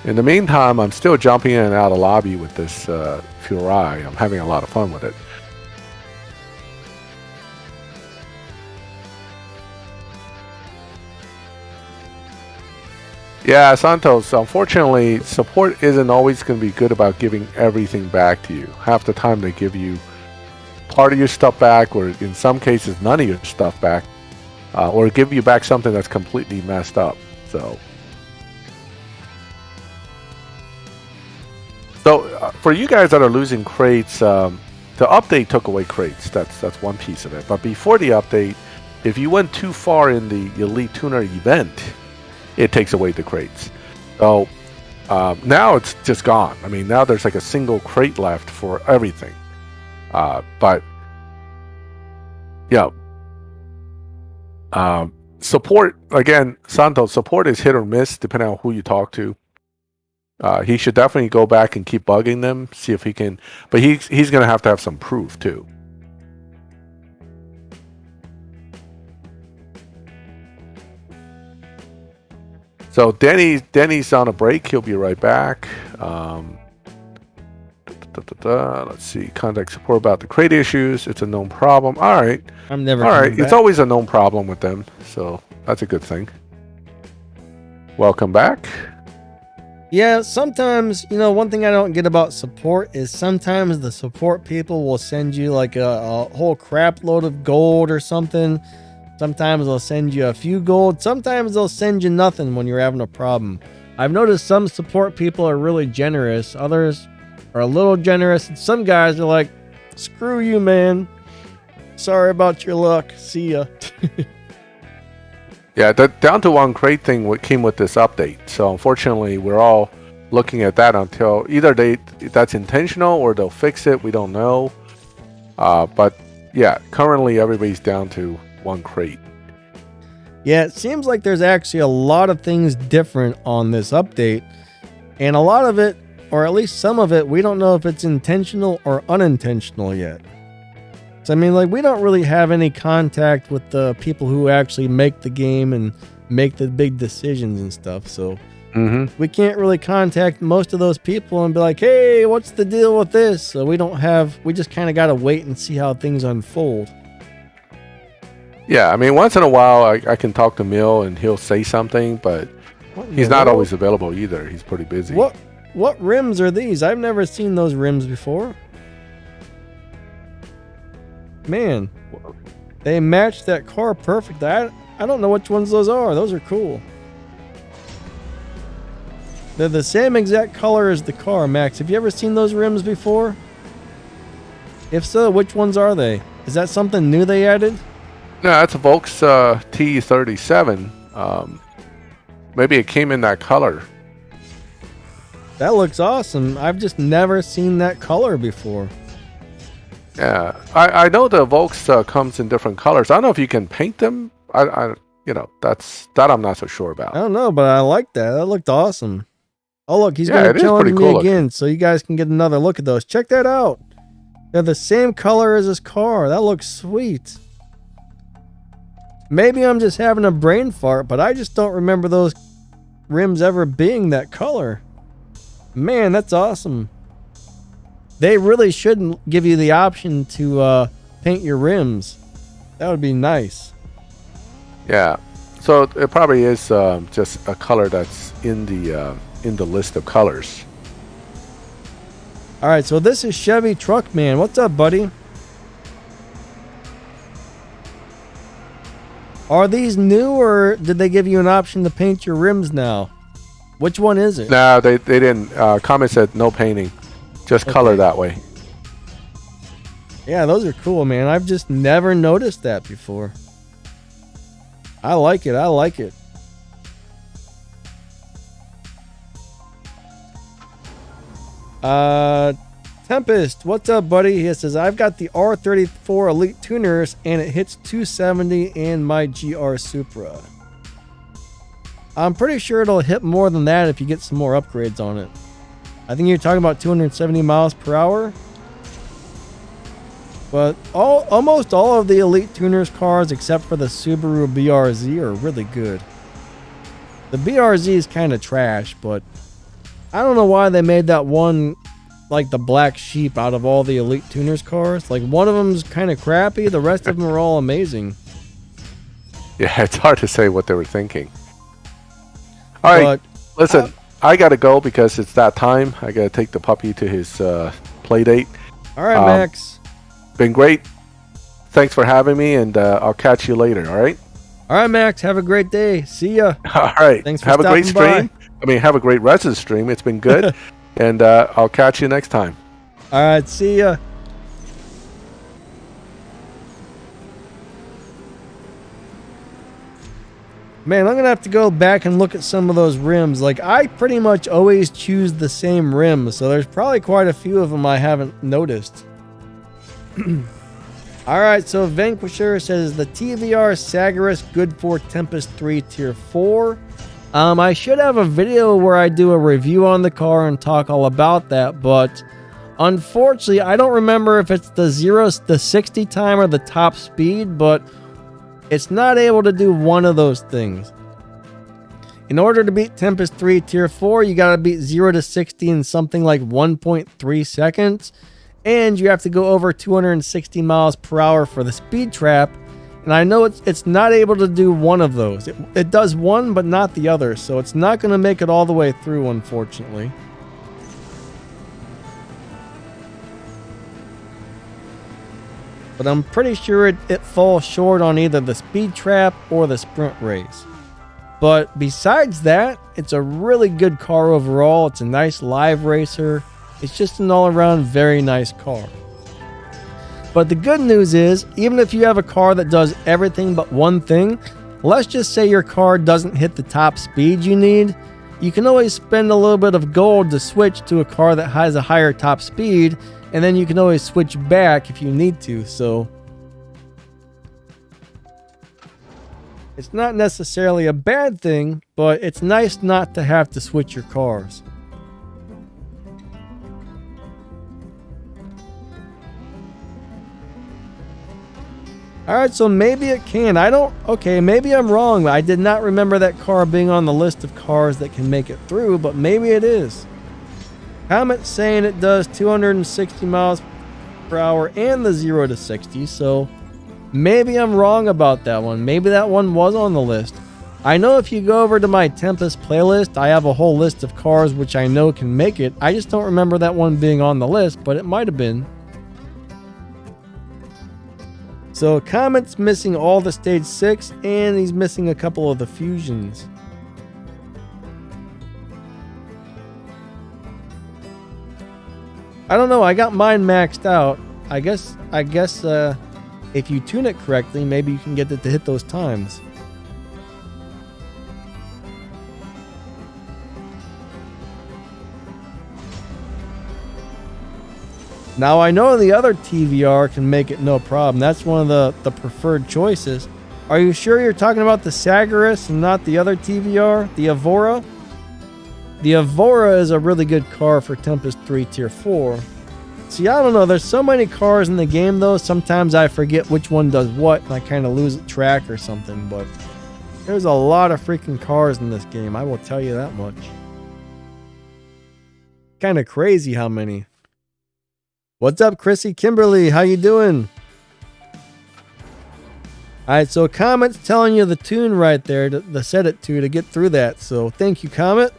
In the meantime, I'm still jumping in and out of lobby with this Furai. I'm having a lot of fun with it. Yeah, Santos, unfortunately, support isn't always going to be good about giving everything back to you. Half the time they give you part of your stuff back, or in some cases, none of your stuff back, or give you back something that's completely messed up. So for you guys that are losing crates, the update took away crates. That's one piece of it. But before the update, if you went too far in the Elite Tuner event, it takes away the crates. So now it's just gone. I mean, now there's like a single crate left for everything. But yeah, support again, Santos. Support is hit or miss depending on who you talk to. He should definitely go back and keep bugging them, see if he can. But he's going to have some proof too. So Denny's on a break. He'll be right back. Let's see. Contact support about the crate issues. It's a known problem. All right. I'm never. All right. It's always a known problem with them, so that's a good thing. Welcome back. Yeah, sometimes, one thing I don't get about support is sometimes the support people will send you like a whole crap load of gold or something. Sometimes they'll send you a few gold. Sometimes they'll send you nothing when you're having a problem. I've noticed some support people are really generous. Others are a little generous. And some guys are like, screw you, man. Sorry about your luck. See ya. Yeah, the down to one crate thing came with this update. So unfortunately, we're all looking at that until either that's intentional or they'll fix it. We don't know. But yeah, currently everybody's down to one crate. Yeah, it seems like there's actually a lot of things different on this update. And a lot of it, or at least some of it, we don't know if it's intentional or unintentional yet. So, I mean, like, we don't really have any contact with the people who actually make the game and make the big decisions and stuff. So we can't really contact most of those people and be like, hey, what's the deal with this? So we just kind of got to wait and see how things unfold. Yeah, I mean, once in a while, I can talk to Mill and he'll say something, but he's not always available either. He's pretty busy. What rims are these? I've never seen those rims before. Man, they match that car perfect. I don't know which ones those are. Those are cool. They're the same exact color as the car, Max. Have you ever seen those rims before? If so, which ones are they? Is that something new they added? No, that's a Volks T37. Maybe it came in that color. That looks awesome. I've just never seen that color before. Yeah, I know the Volks comes in different colors. I don't know if you can paint them. That I'm not so sure about. I don't know, but I like that. That looked awesome. Oh, look, he's going to challenge me again, so you guys can get another look at those. Check that out. They're the same color as his car. That looks sweet. Maybe I'm just having a brain fart, but I just don't remember those rims ever being that color. Man, that's awesome. They really shouldn't give you the option to paint your rims. That would be nice. Yeah. So it probably is just a color that's in the list of colors. All right, so this is Chevy Truckman. What's up, buddy? Are these new, or did they give you an option to paint your rims now? Which one is it? No, they didn't. Comment said no painting, just color that way. Yeah, those are cool, man. I've just never noticed that before. I like it. I like it. Tempest, what's up, buddy? He says, I've got the R34 Elite Tuners, and it hits 270 in my GR Supra. I'm pretty sure it'll hit more than that if you get some more upgrades on it. I think you're talking about 270 miles per hour. But almost all of the Elite Tuners cars, except for the Subaru BRZ, are really good. The BRZ is kind of trash, but I don't know why they made that one like the black sheep out of all the Elite Tuners cars. Like, one of them's kind of crappy, the rest of them are all amazing. Yeah, it's hard to say what they were thinking. All right, listen, I gotta go because it's that time. I gotta take the puppy to his play date. All right, Max. Been great. Thanks for having me, and I'll catch you later. All right. All right, Max. Have a great day. See ya. All right. Thanks for have a great stream. by. I mean, have a great rest of the stream. It's been good, and I'll catch you next time. All right. See ya. Man, I'm going to have to go back and look at some of those rims. Like, I pretty much always choose the same rims, so there's probably quite a few of them I haven't noticed. Alright, so Vanquisher says the TVR Sagaris good for Tempest 3 Tier 4. I should have a video where I do a review on the car and talk all about that, but unfortunately, I don't remember if it's the 60 time or the top speed, but it's not able to do one of those things. In order to beat Tempest 3 Tier 4, you gotta beat 0 to 60 in something like 1.3 seconds. And you have to go over 260 miles per hour for the speed trap. And I know it's not able to do one of those. It does one, but not the other. So it's not going to make it all the way through, unfortunately. But I'm pretty sure it falls short on either the speed trap or the sprint race. But besides that, it's a really good car overall. It's a nice live racer. It's just an all-around very nice car. But the good news is, even if you have a car that does everything but one thing, let's just say your car doesn't hit the top speed you need, you can always spend a little bit of gold to switch to a car that has a higher top speed, and then you can always switch back if you need to, so it's not necessarily a bad thing, but it's nice not to have to switch your cars. Alright, so maybe it can. Maybe I'm wrong. I did not remember that car being on the list of cars that can make it through, but maybe it is. Comment saying it does 260 miles per hour and the 0 to 60, so maybe I'm wrong about that one. Maybe that one was on the list. I know if you go over to my Tempest playlist, I have a whole list of cars which I know can make it. I just don't remember that one being on the list, but it might have been. So Comet's missing all the stage 6 and he's missing a couple of the fusions. I don't know, I got mine maxed out. I guess if you tune it correctly, maybe you can get it to hit those times. Now, I know the other TVR can make it no problem. That's one of the preferred choices. Are you sure you're talking about the Sagaris and not the other TVR, the Evora? The Evora is a really good car for Tempest 3 Tier 4. See, I don't know. There's so many cars in the game, though. Sometimes I forget which one does what, and I kind of lose track or something. But there's a lot of freaking cars in this game. I will tell you that much. Kind of crazy how many. What's up, Chrissy Kimberly? How you doing? Alright, so Comet's telling you the tune right there to set it to get through that. So thank you, Comet.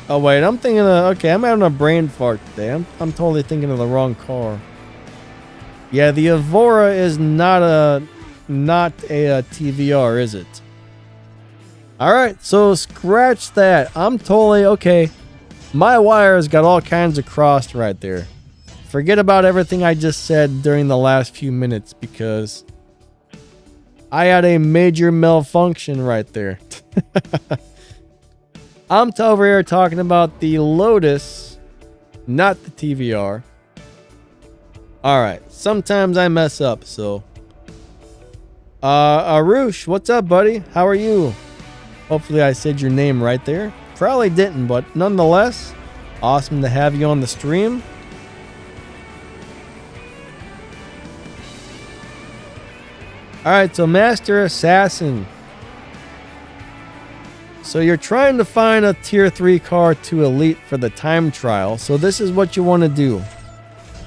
Oh wait, I'm thinking of, okay, I'm having a brain fart today. I'm totally thinking of the wrong car. Yeah, the Evora is not a TVR, is it? Alright, so scratch that. I'm totally okay. My wires got all kinds of crossed right there. Forget about everything I just said during the last few minutes because I had a major malfunction right there. I'm over here talking about the Lotus, not the TVR. Alright, sometimes I mess up, so. Arush, what's up, buddy? How are you? Hopefully I said your name right there. Probably didn't, but nonetheless, awesome to have you on the stream. Alright, so Master Assassin. So you're trying to find a tier 3 car to elite for the time trial. So this is what you want to do.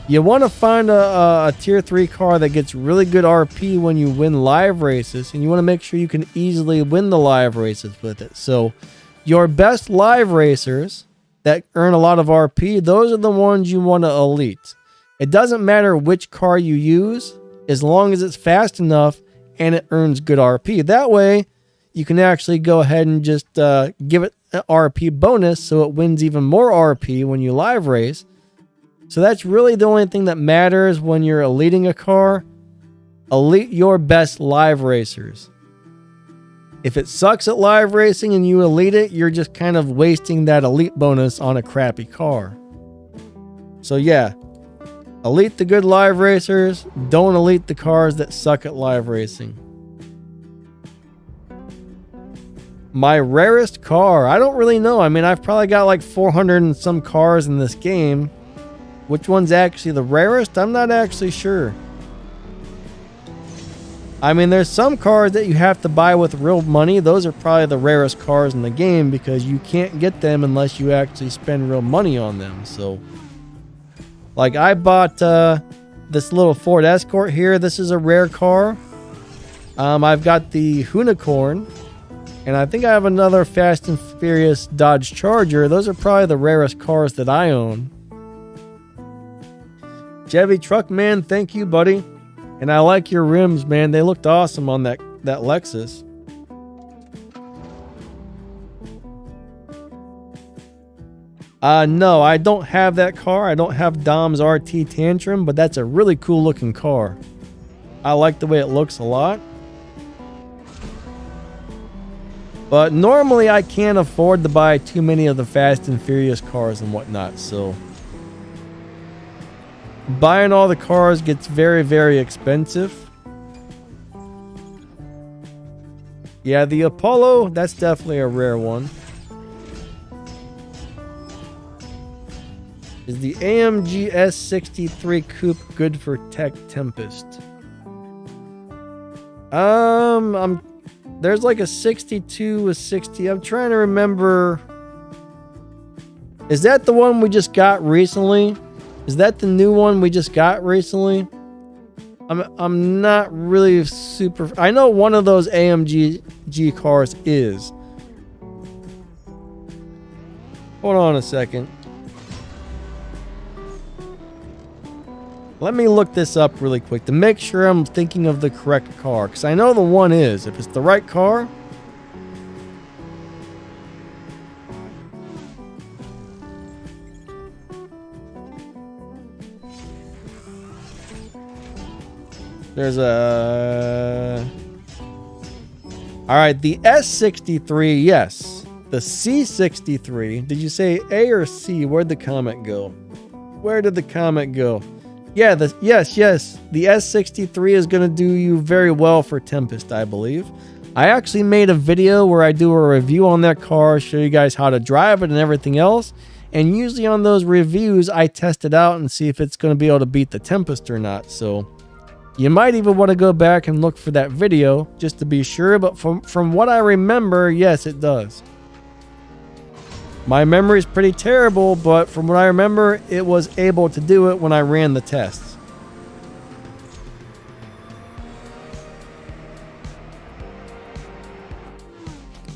You want to find a tier 3 car that gets really good RP when you win live races. And you want to make sure you can easily win the live races with it. So your best live racers that earn a lot of RP, those are the ones you want to elite. It doesn't matter which car you use, as long as it's fast enough and it earns good RP. That way, you can actually go ahead and just give it an RP bonus so it wins even more RP when you live race. So that's really the only thing that matters when you're eliting a car. Elite your best live racers. If it sucks at live racing and you elite it, you're just kind of wasting that elite bonus on a crappy car. So yeah, elite the good live racers. Don't elite the cars that suck at live racing. My rarest car, I don't really know. I mean, I've probably got like 400 and some cars in this game. Which one's actually the rarest? I'm not actually sure. I mean, there's some cars that you have to buy with real money. Those are probably the rarest cars in the game because you can't get them unless you actually spend real money on them. So, like I bought this little Ford Escort here. This is a rare car. I've got the Unicorn. And I think I have another Fast and Furious Dodge Charger. Those are probably the rarest cars that I own. Chevy Truckman, thank you, buddy. And I like your rims, man. They looked awesome on that Lexus. No, I don't have that car. I don't have Dom's RT Tantrum, but that's a really cool looking car. I like the way it looks a lot. But normally I can't afford to buy too many of the Fast and Furious cars and whatnot, so buying all the cars gets very, very expensive. Yeah, the Apollo, that's definitely a rare one. Is the AMG S63 Coupe good for Tech Tempest? There's like a 62, a 60. I'm trying to remember. Is that the one we just got recently? Is that the new one we just got recently? I'm not really super. I know one of those AMG cars is. Hold on a second. Let me look this up really quick to make sure I'm thinking of the correct car. Because I know the one is. If it's the right car. There's a... Alright, the S63, yes. The C63. Did you say A or C? Where'd the comment go? Where did the comment go? Yeah, yes. The S63 is going to do you very well for Tempest, I believe. I actually made a video where I do a review on that car, show you guys how to drive it and everything else. And usually on those reviews, I test it out and see if it's going to be able to beat the Tempest or not. So you might even want to go back and look for that video just to be sure. But from what I remember, yes, it does. My memory is pretty terrible, but from what I remember, it was able to do it when I ran the tests.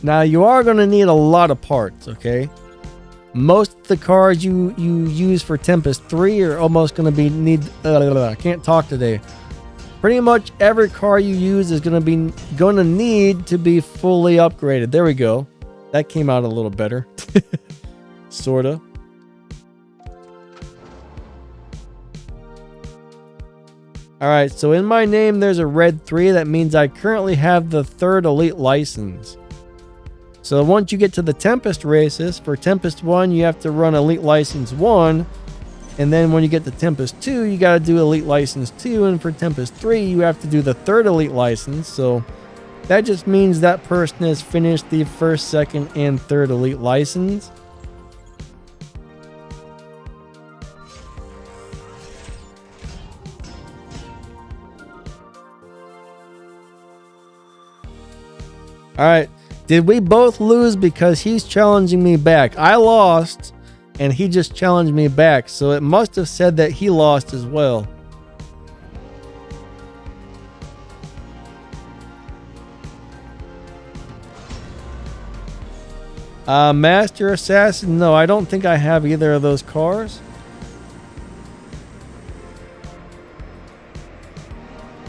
Now, you are going to need a lot of parts, okay? Most of the cars you use for Tempest 3 are almost going to be I can't talk today. Pretty much every car you use is going to need to be fully upgraded. There we go. That came out a little better. Sorta. Alright, so in my name there's a red 3. That means I currently have the 3rd elite license. So once you get to the Tempest races, for Tempest 1, you have to run Elite License 1. And then when you get to Tempest 2, you got to do Elite License 2. And for Tempest 3, you have to do the 3rd Elite License. So that just means that person has finished the 1st, 2nd, and 3rd Elite License. Alright, did we both lose because he's challenging me back? I lost, and he just challenged me back, so it must have said that he lost as well. Master Assassin, no, I don't think I have either of those cars.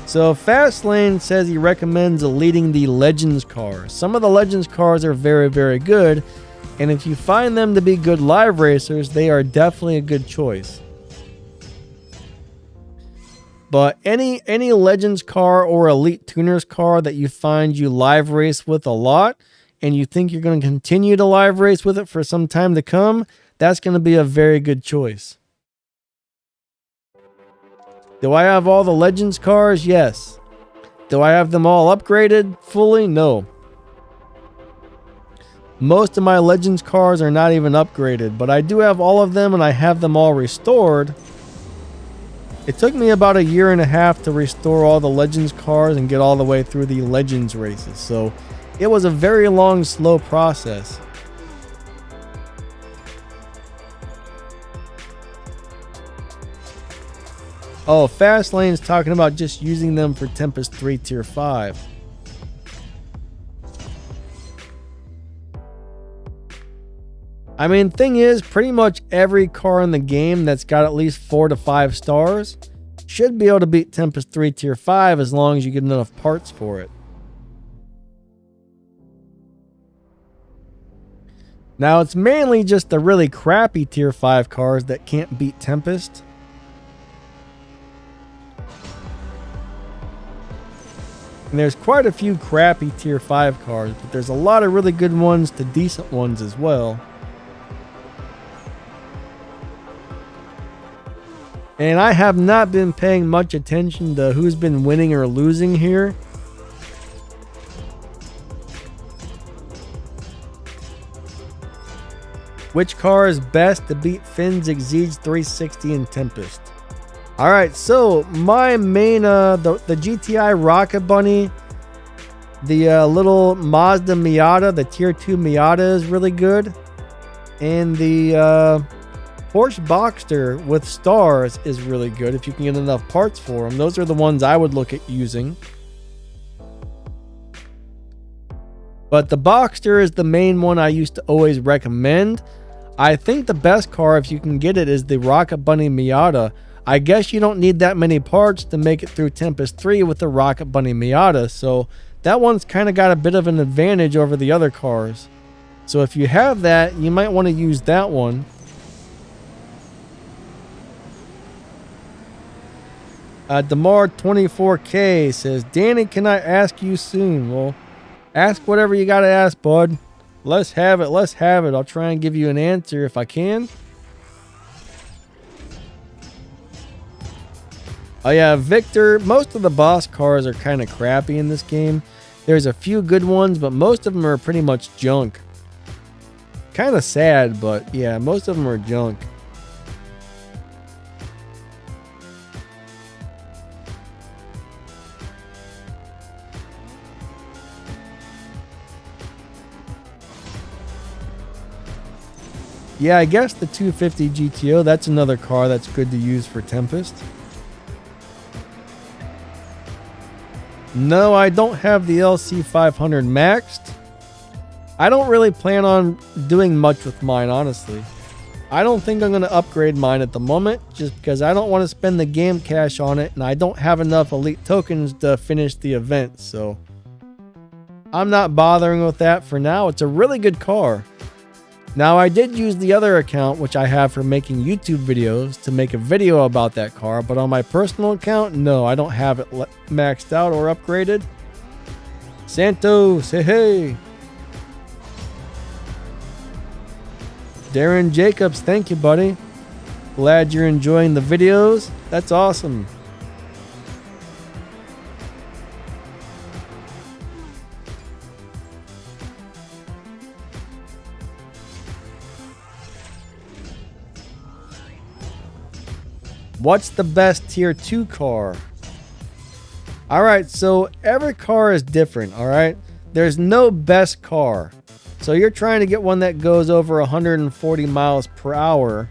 So Fastlane says he recommends deleting the Legends cars. Some of the Legends cars are very, very good, and if you find them to be good live racers, they are definitely a good choice. But any Legends car or Elite Tuners car that you find you live race with a lot, and you think you're going to continue to live race with it for some time to come, that's going to be a very good choice. Do I have all the Legends cars? Yes. Do I have them all upgraded fully? No. Most of my Legends cars are not even upgraded, but I do have all of them and I have them all restored. It took me about 1.5 years to restore all the Legends cars and get all the way through the Legends races, so it was a very long, slow process. Oh, Fastlane's talking about just using them for Tempest 3 Tier 5. I mean, thing is, pretty much every car in the game that's got at least 4 to 5 stars should be able to beat Tempest 3 Tier 5 as long as you get enough parts for it. Now, it's mainly just the really crappy Tier 5 cars that can't beat Tempest. And there's quite a few crappy Tier 5 cars, but there's a lot of really good ones to decent ones as well. And I have not been paying much attention to who's been winning or losing here. Which car is best to beat Finn's Exige 360 and Tempest? Alright, so my main, the GTI Rocket Bunny, the little Mazda Miata, the Tier 2 Miata is really good. And the Porsche Boxster with stars is really good if you can get enough parts for them. Those are the ones I would look at using. But the Boxster is the main one I used to always recommend. I think the best car, if you can get it, is the Rocket Bunny Miata. I guess you don't need that many parts to make it through Tempest 3 with the Rocket Bunny Miata, so that one's kind of got a bit of an advantage over the other cars. So if you have that, you might want to use that one. Demar24K says, Danny, can I ask you soon? Well, ask whatever you got to ask, bud. Let's have it. Let's have it. I'll try and give you an answer if I can. Oh yeah, Victor, most of the boss cars are kind of crappy in this game. There's a few good ones, but most of them are pretty much junk. Kind of sad, but yeah, most of them are junk. Yeah, I guess the 250 GTO, that's another car that's good to use for Tempest. No, I don't have the LC500 maxed. I don't really plan on doing much with mine, honestly. I don't think I'm going to upgrade mine at the moment, just because I don't want to spend the game cash on it, and I don't have enough elite tokens to finish the event, so I'm not bothering with that for now. It's a really good car. Now, I did use the other account, which I have for making YouTube videos, to make a video about that car, but on my personal account, no, I don't have it maxed out or upgraded. Santos, hey, hey. Darren Jacobs, thank you, buddy. Glad you're enjoying the videos. That's awesome. What's the best tier 2 car? All right, so every car is different, all right? There's no best car. So you're trying to get one that goes over 140 miles per hour.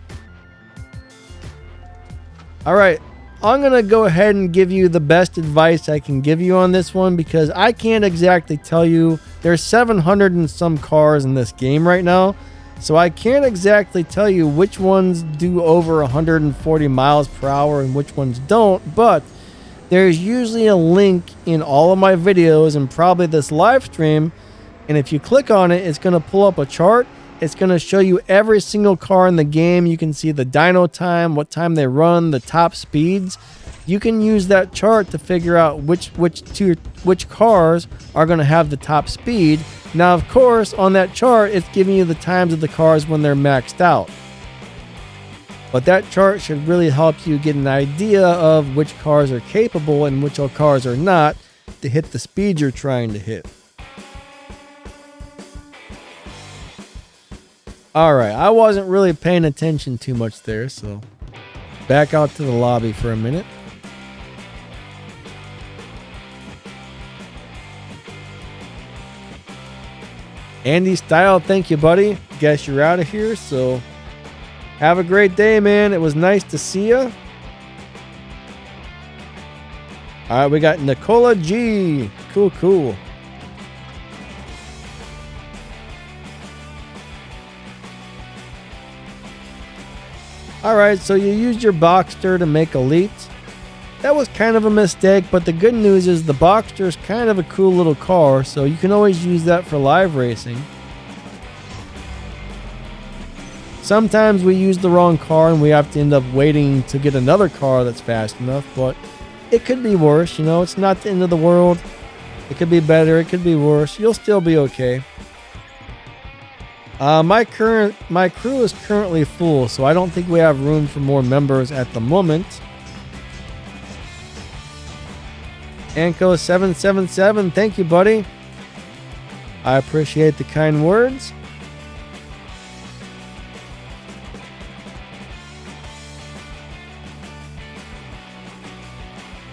All right, I'm going to go ahead and give you the best advice I can give you on this one because I can't exactly tell you. There's 700 and some cars in this game right now. So I can't exactly tell you which ones do over 140 miles per hour and which ones don't, but there's usually a link in all of my videos and probably this live stream, and if you click on it, it's going to pull up a chart. It's going to show you every single car in the game. You can see the dyno time, what time they run, the top speeds. You can use that chart to figure out which cars are going to have the top speed. Now, of course, on that chart, it's giving you the times of the cars when they're maxed out. But that chart should really help you get an idea of which cars are capable and which cars are not to hit the speed you're trying to hit. Alright, I wasn't really paying attention too much there, so back out to the lobby for a minute. Andy Style, thank you, buddy. Guess you're out of here, so have a great day, man. It was nice to see you. All right, we got Nicola G. Cool. All right, so you used your Boxster to make Elite. That was kind of a mistake, but the good news is the Boxster is kind of a cool little car, so you can always use that for live racing. Sometimes we use the wrong car and we have to end up waiting to get another car that's fast enough, but it could be worse, you know, it's not the end of the world. It could be better, it could be worse. You'll still be okay. My crew is currently full, so I don't think we have room for more members at the moment. Anko777, thank you, buddy. I appreciate the kind words.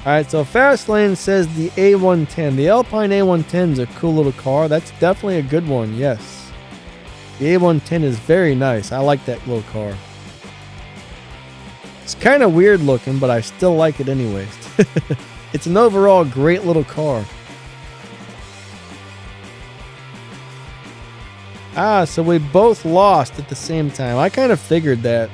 Alright, so Fastlane says the A110. The Alpine A110 is a cool little car. That's definitely a good one, yes. The A110 is very nice. I like that little car. It's kind of weird looking, but I still like it anyways. It's an overall great little car. So we both lost at the same time. I kind of figured that.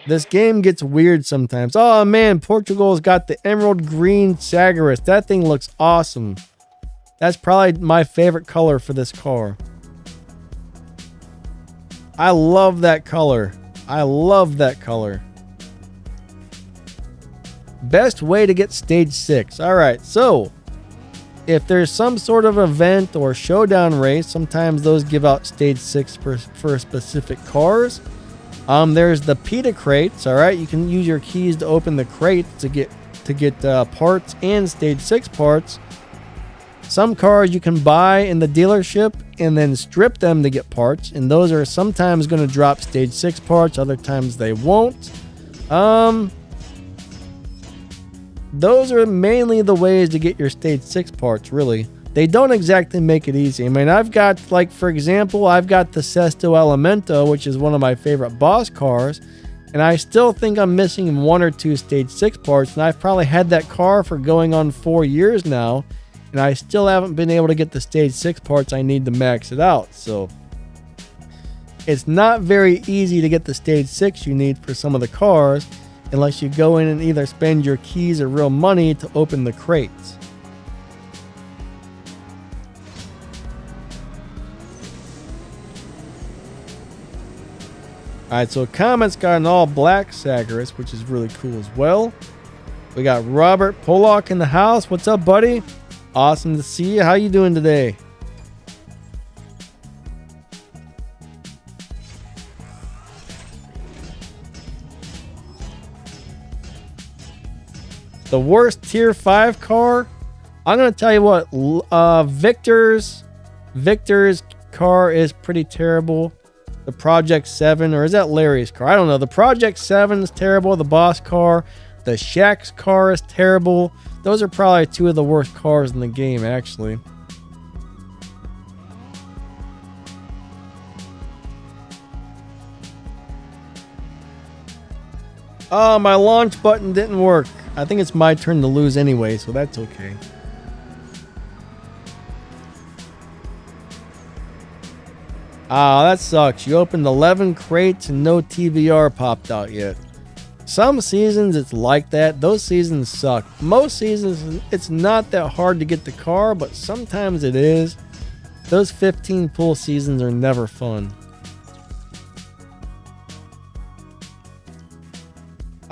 This game gets weird sometimes. Oh man, Portugal's got the emerald green Sagaris. That thing looks awesome. That's probably my favorite color for this car. I love that color. Best way to get stage 6. Alright, so if there's some sort of event or showdown race, sometimes those give out stage 6 for specific cars. There's the PETA crates. Alright, you can use your keys to open the crates to get parts and stage 6 parts. Some cars you can buy in the dealership and then strip them to get parts, and those are sometimes going to drop stage 6 parts, other times they won't. Those are mainly the ways to get your stage 6 parts, really. They don't exactly make it easy. I mean, I've got, like, for example, I've got the Sesto Elemento, which is one of my favorite boss cars, and I still think I'm missing 1 or 2 stage 6 parts, and I've probably had that car for going on 4 years now, and I still haven't been able to get the stage 6 parts I need to max it out. So it's not very easy to get the stage 6 you need for some of the cars unless you go in and either spend your keys or real money to open the crates. Alright, so Comet's got an all black Sagaris, which is really cool as well. We got Robert Pollock in the house. What's up, buddy? Awesome to see you. How you doing today? The worst tier 5 car? I'm going to tell you what. Victor's car is pretty terrible. The Project 7, or is that Larry's car? I don't know. The Project 7 is terrible. The boss car. The Shaq's car is terrible. Those are probably two of the worst cars in the game, actually. Oh, my launch button didn't work. I think it's my turn to lose anyway, so that's okay. Ah, that sucks. You opened 11 crates and no TVR popped out yet. Some seasons it's like that. Those seasons suck. Most seasons it's not that hard to get the car, but sometimes it is. Those 15 pull seasons are never fun.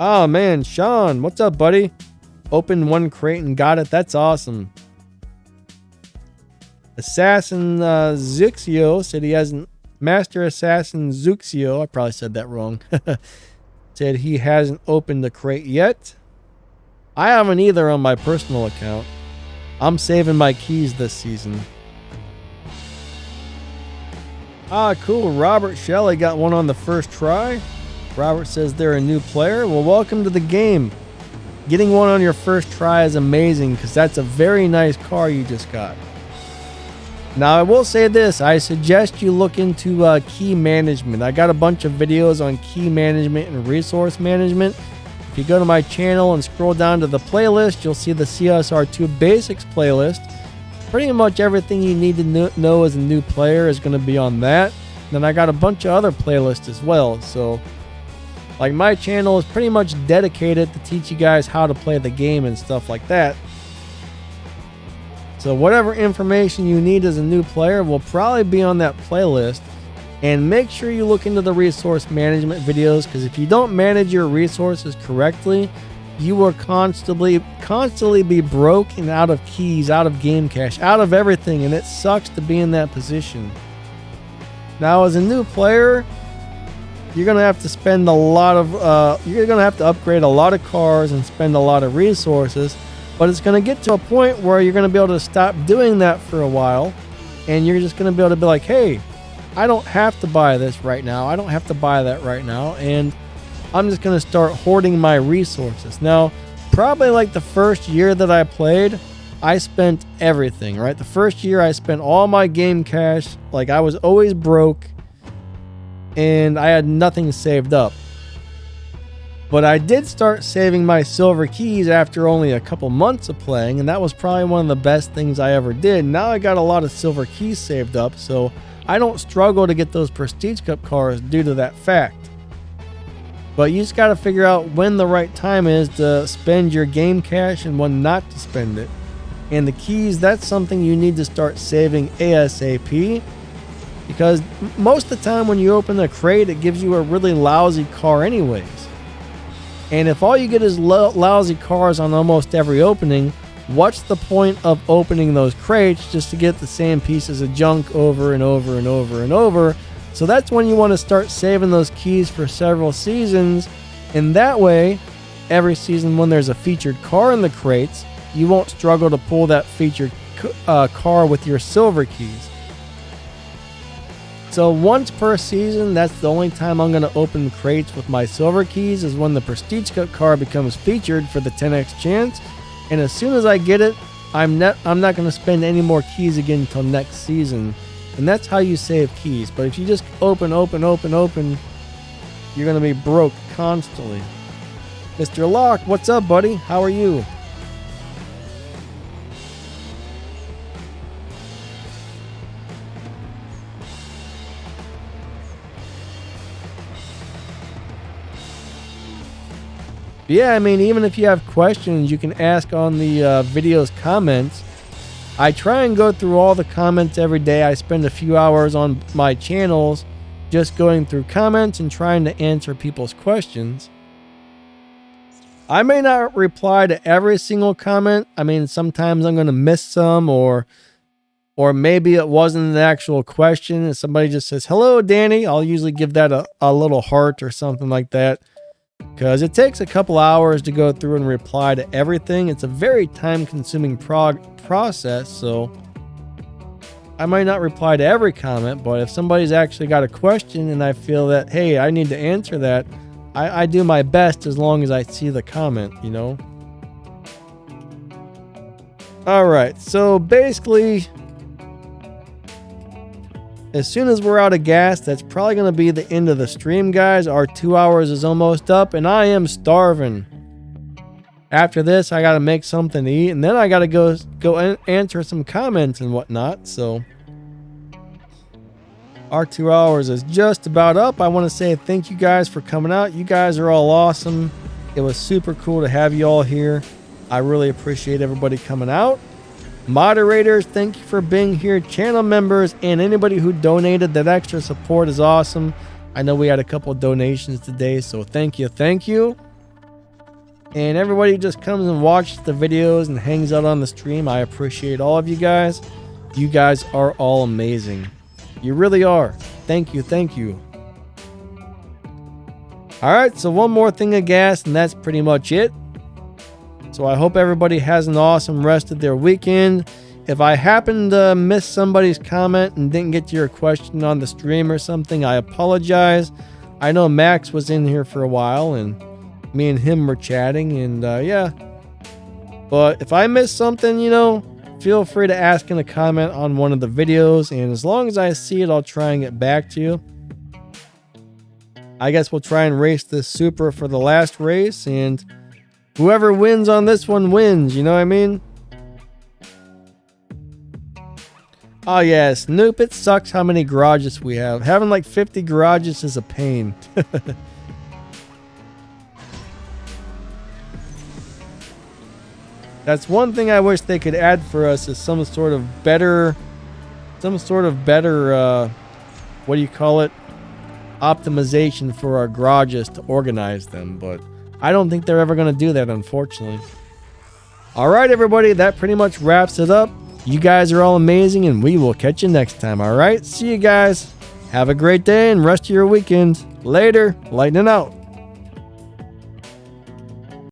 Oh man, Sean, what's up, buddy? Opened one crate and got it. That's awesome. Assassin Zuxio said he hasn't. Master Assassin Zuxio, I probably said that wrong. Said he hasn't opened the crate yet. I haven't either on my personal account. I'm saving my keys this season. Ah, cool. Robert Shelley got one on the first try. Robert says they're a new player. Well, welcome to the game. Getting one on your first try is amazing because that's a very nice car you just got. Now, I will say this. I suggest you look into key management. I got a bunch of videos on key management and resource management. If you go to my channel and scroll down to the playlist, you'll see the CSR2 Basics playlist. Pretty much everything you need to know as a new player is going to be on that. Then I got a bunch of other playlists as well. So, like, my channel is pretty much dedicated to teach you guys how to play the game and stuff like that. So whatever information you need as a new player will probably be on that playlist. And make sure you look into the resource management videos, because if you don't manage your resources correctly, you will constantly be broke and out of keys, out of game cache, out of everything, and it sucks to be in that position. Now, as a new player, you're gonna have to spend a lot of you're gonna have to upgrade a lot of cars and spend a lot of resources. But it's going to get to a point where you're going to be able to stop doing that for a while. And you're just going to be able to be like, hey, I don't have to buy this right now. I don't have to buy that right now. And I'm just going to start hoarding my resources. Now, probably like the first year that I played, I spent everything, right? The first year I spent all my game cash. Like, I was always broke. And I had nothing saved up. But I did start saving my silver keys after only a couple months of playing, and that was probably one of the best things I ever did. Now I got a lot of silver keys saved up, so I don't struggle to get those Prestige Cup cars due to that fact. But you just got to figure out when the right time is to spend your game cash and when not to spend it. And the keys, that's something you need to start saving ASAP, because most of the time when you open a crate, it gives you a really lousy car anyways. And if all you get is lousy cars on almost every opening, what's the point of opening those crates just to get the same pieces of junk over and over and over and over? So that's when you want to start saving those keys for several seasons. And that way, every season when there's a featured car in the crates, you won't struggle to pull that featured car with your silver keys. So once per season, that's the only time I'm going to open crates with my silver keys, is when the Prestige Cup car becomes featured for the 10x chance. And as soon as I get it, I'm not going to spend any more keys again until next season. And that's how you save keys. But if you just open, you're going to be broke constantly. Mr. Locke, what's up, buddy? How are you? Yeah, I mean, even if you have questions, you can ask on the video's comments. I try and go through all the comments every day. I spend a few hours on my channels just going through comments and trying to answer people's questions. I may not reply to every single comment. I mean, sometimes I'm going to miss some, or maybe it wasn't an actual question and somebody just says, "Hello, Danny." I'll usually give that a little heart or something like that, because it takes a couple hours to go through and reply to everything. It's a very time-consuming process, so I might not reply to every comment, but if somebody's actually got a question and I feel that, hey, I need to answer that, I do my best as long as I see the comment, you know? Alright, so basically, as soon as we're out of gas, that's probably going to be the end of the stream, guys. Our 2 hours is almost up, and I am starving. After this, I got to make something to eat, and then I got to go answer some comments and whatnot, so our 2 hours is just about up. I want to say thank you guys for coming out. You guys are all awesome. It was super cool to have you all here. I really appreciate everybody coming out. Moderators, thank you for being here. Channel members and anybody who donated, that extra support is awesome. I know we had a couple of donations today, so thank you. And everybody who just comes and watches the videos and hangs out on the stream, I appreciate all of you guys. You guys are all amazing. You really are. Thank you. Alright, so one more thing of gas, and that's pretty much it. So I hope everybody has an awesome rest of their weekend. If I happen to miss somebody's comment and didn't get to your question on the stream or something, I apologize. I know Max was in here for a while and me and him were chatting, and yeah. But if I missed something, you know, feel free to ask in a comment on one of the videos, and as long as I see it, I'll try and get back to you. I guess we'll try and race this Supra for the last race, and whoever wins on this one wins, you know what I mean? Oh yeah, Snoop, it sucks how many garages we have. Having like 50 garages is a pain. That's one thing I wish they could add for us, is some sort of better, what do you call it? Optimization for our garages to organize them, but I don't think they're ever going to do that, unfortunately. Alright, everybody, that pretty much wraps it up. You guys are all amazing, and we will catch you next time, alright? See you guys. Have a great day and rest of your weekend. Later. Lightning out.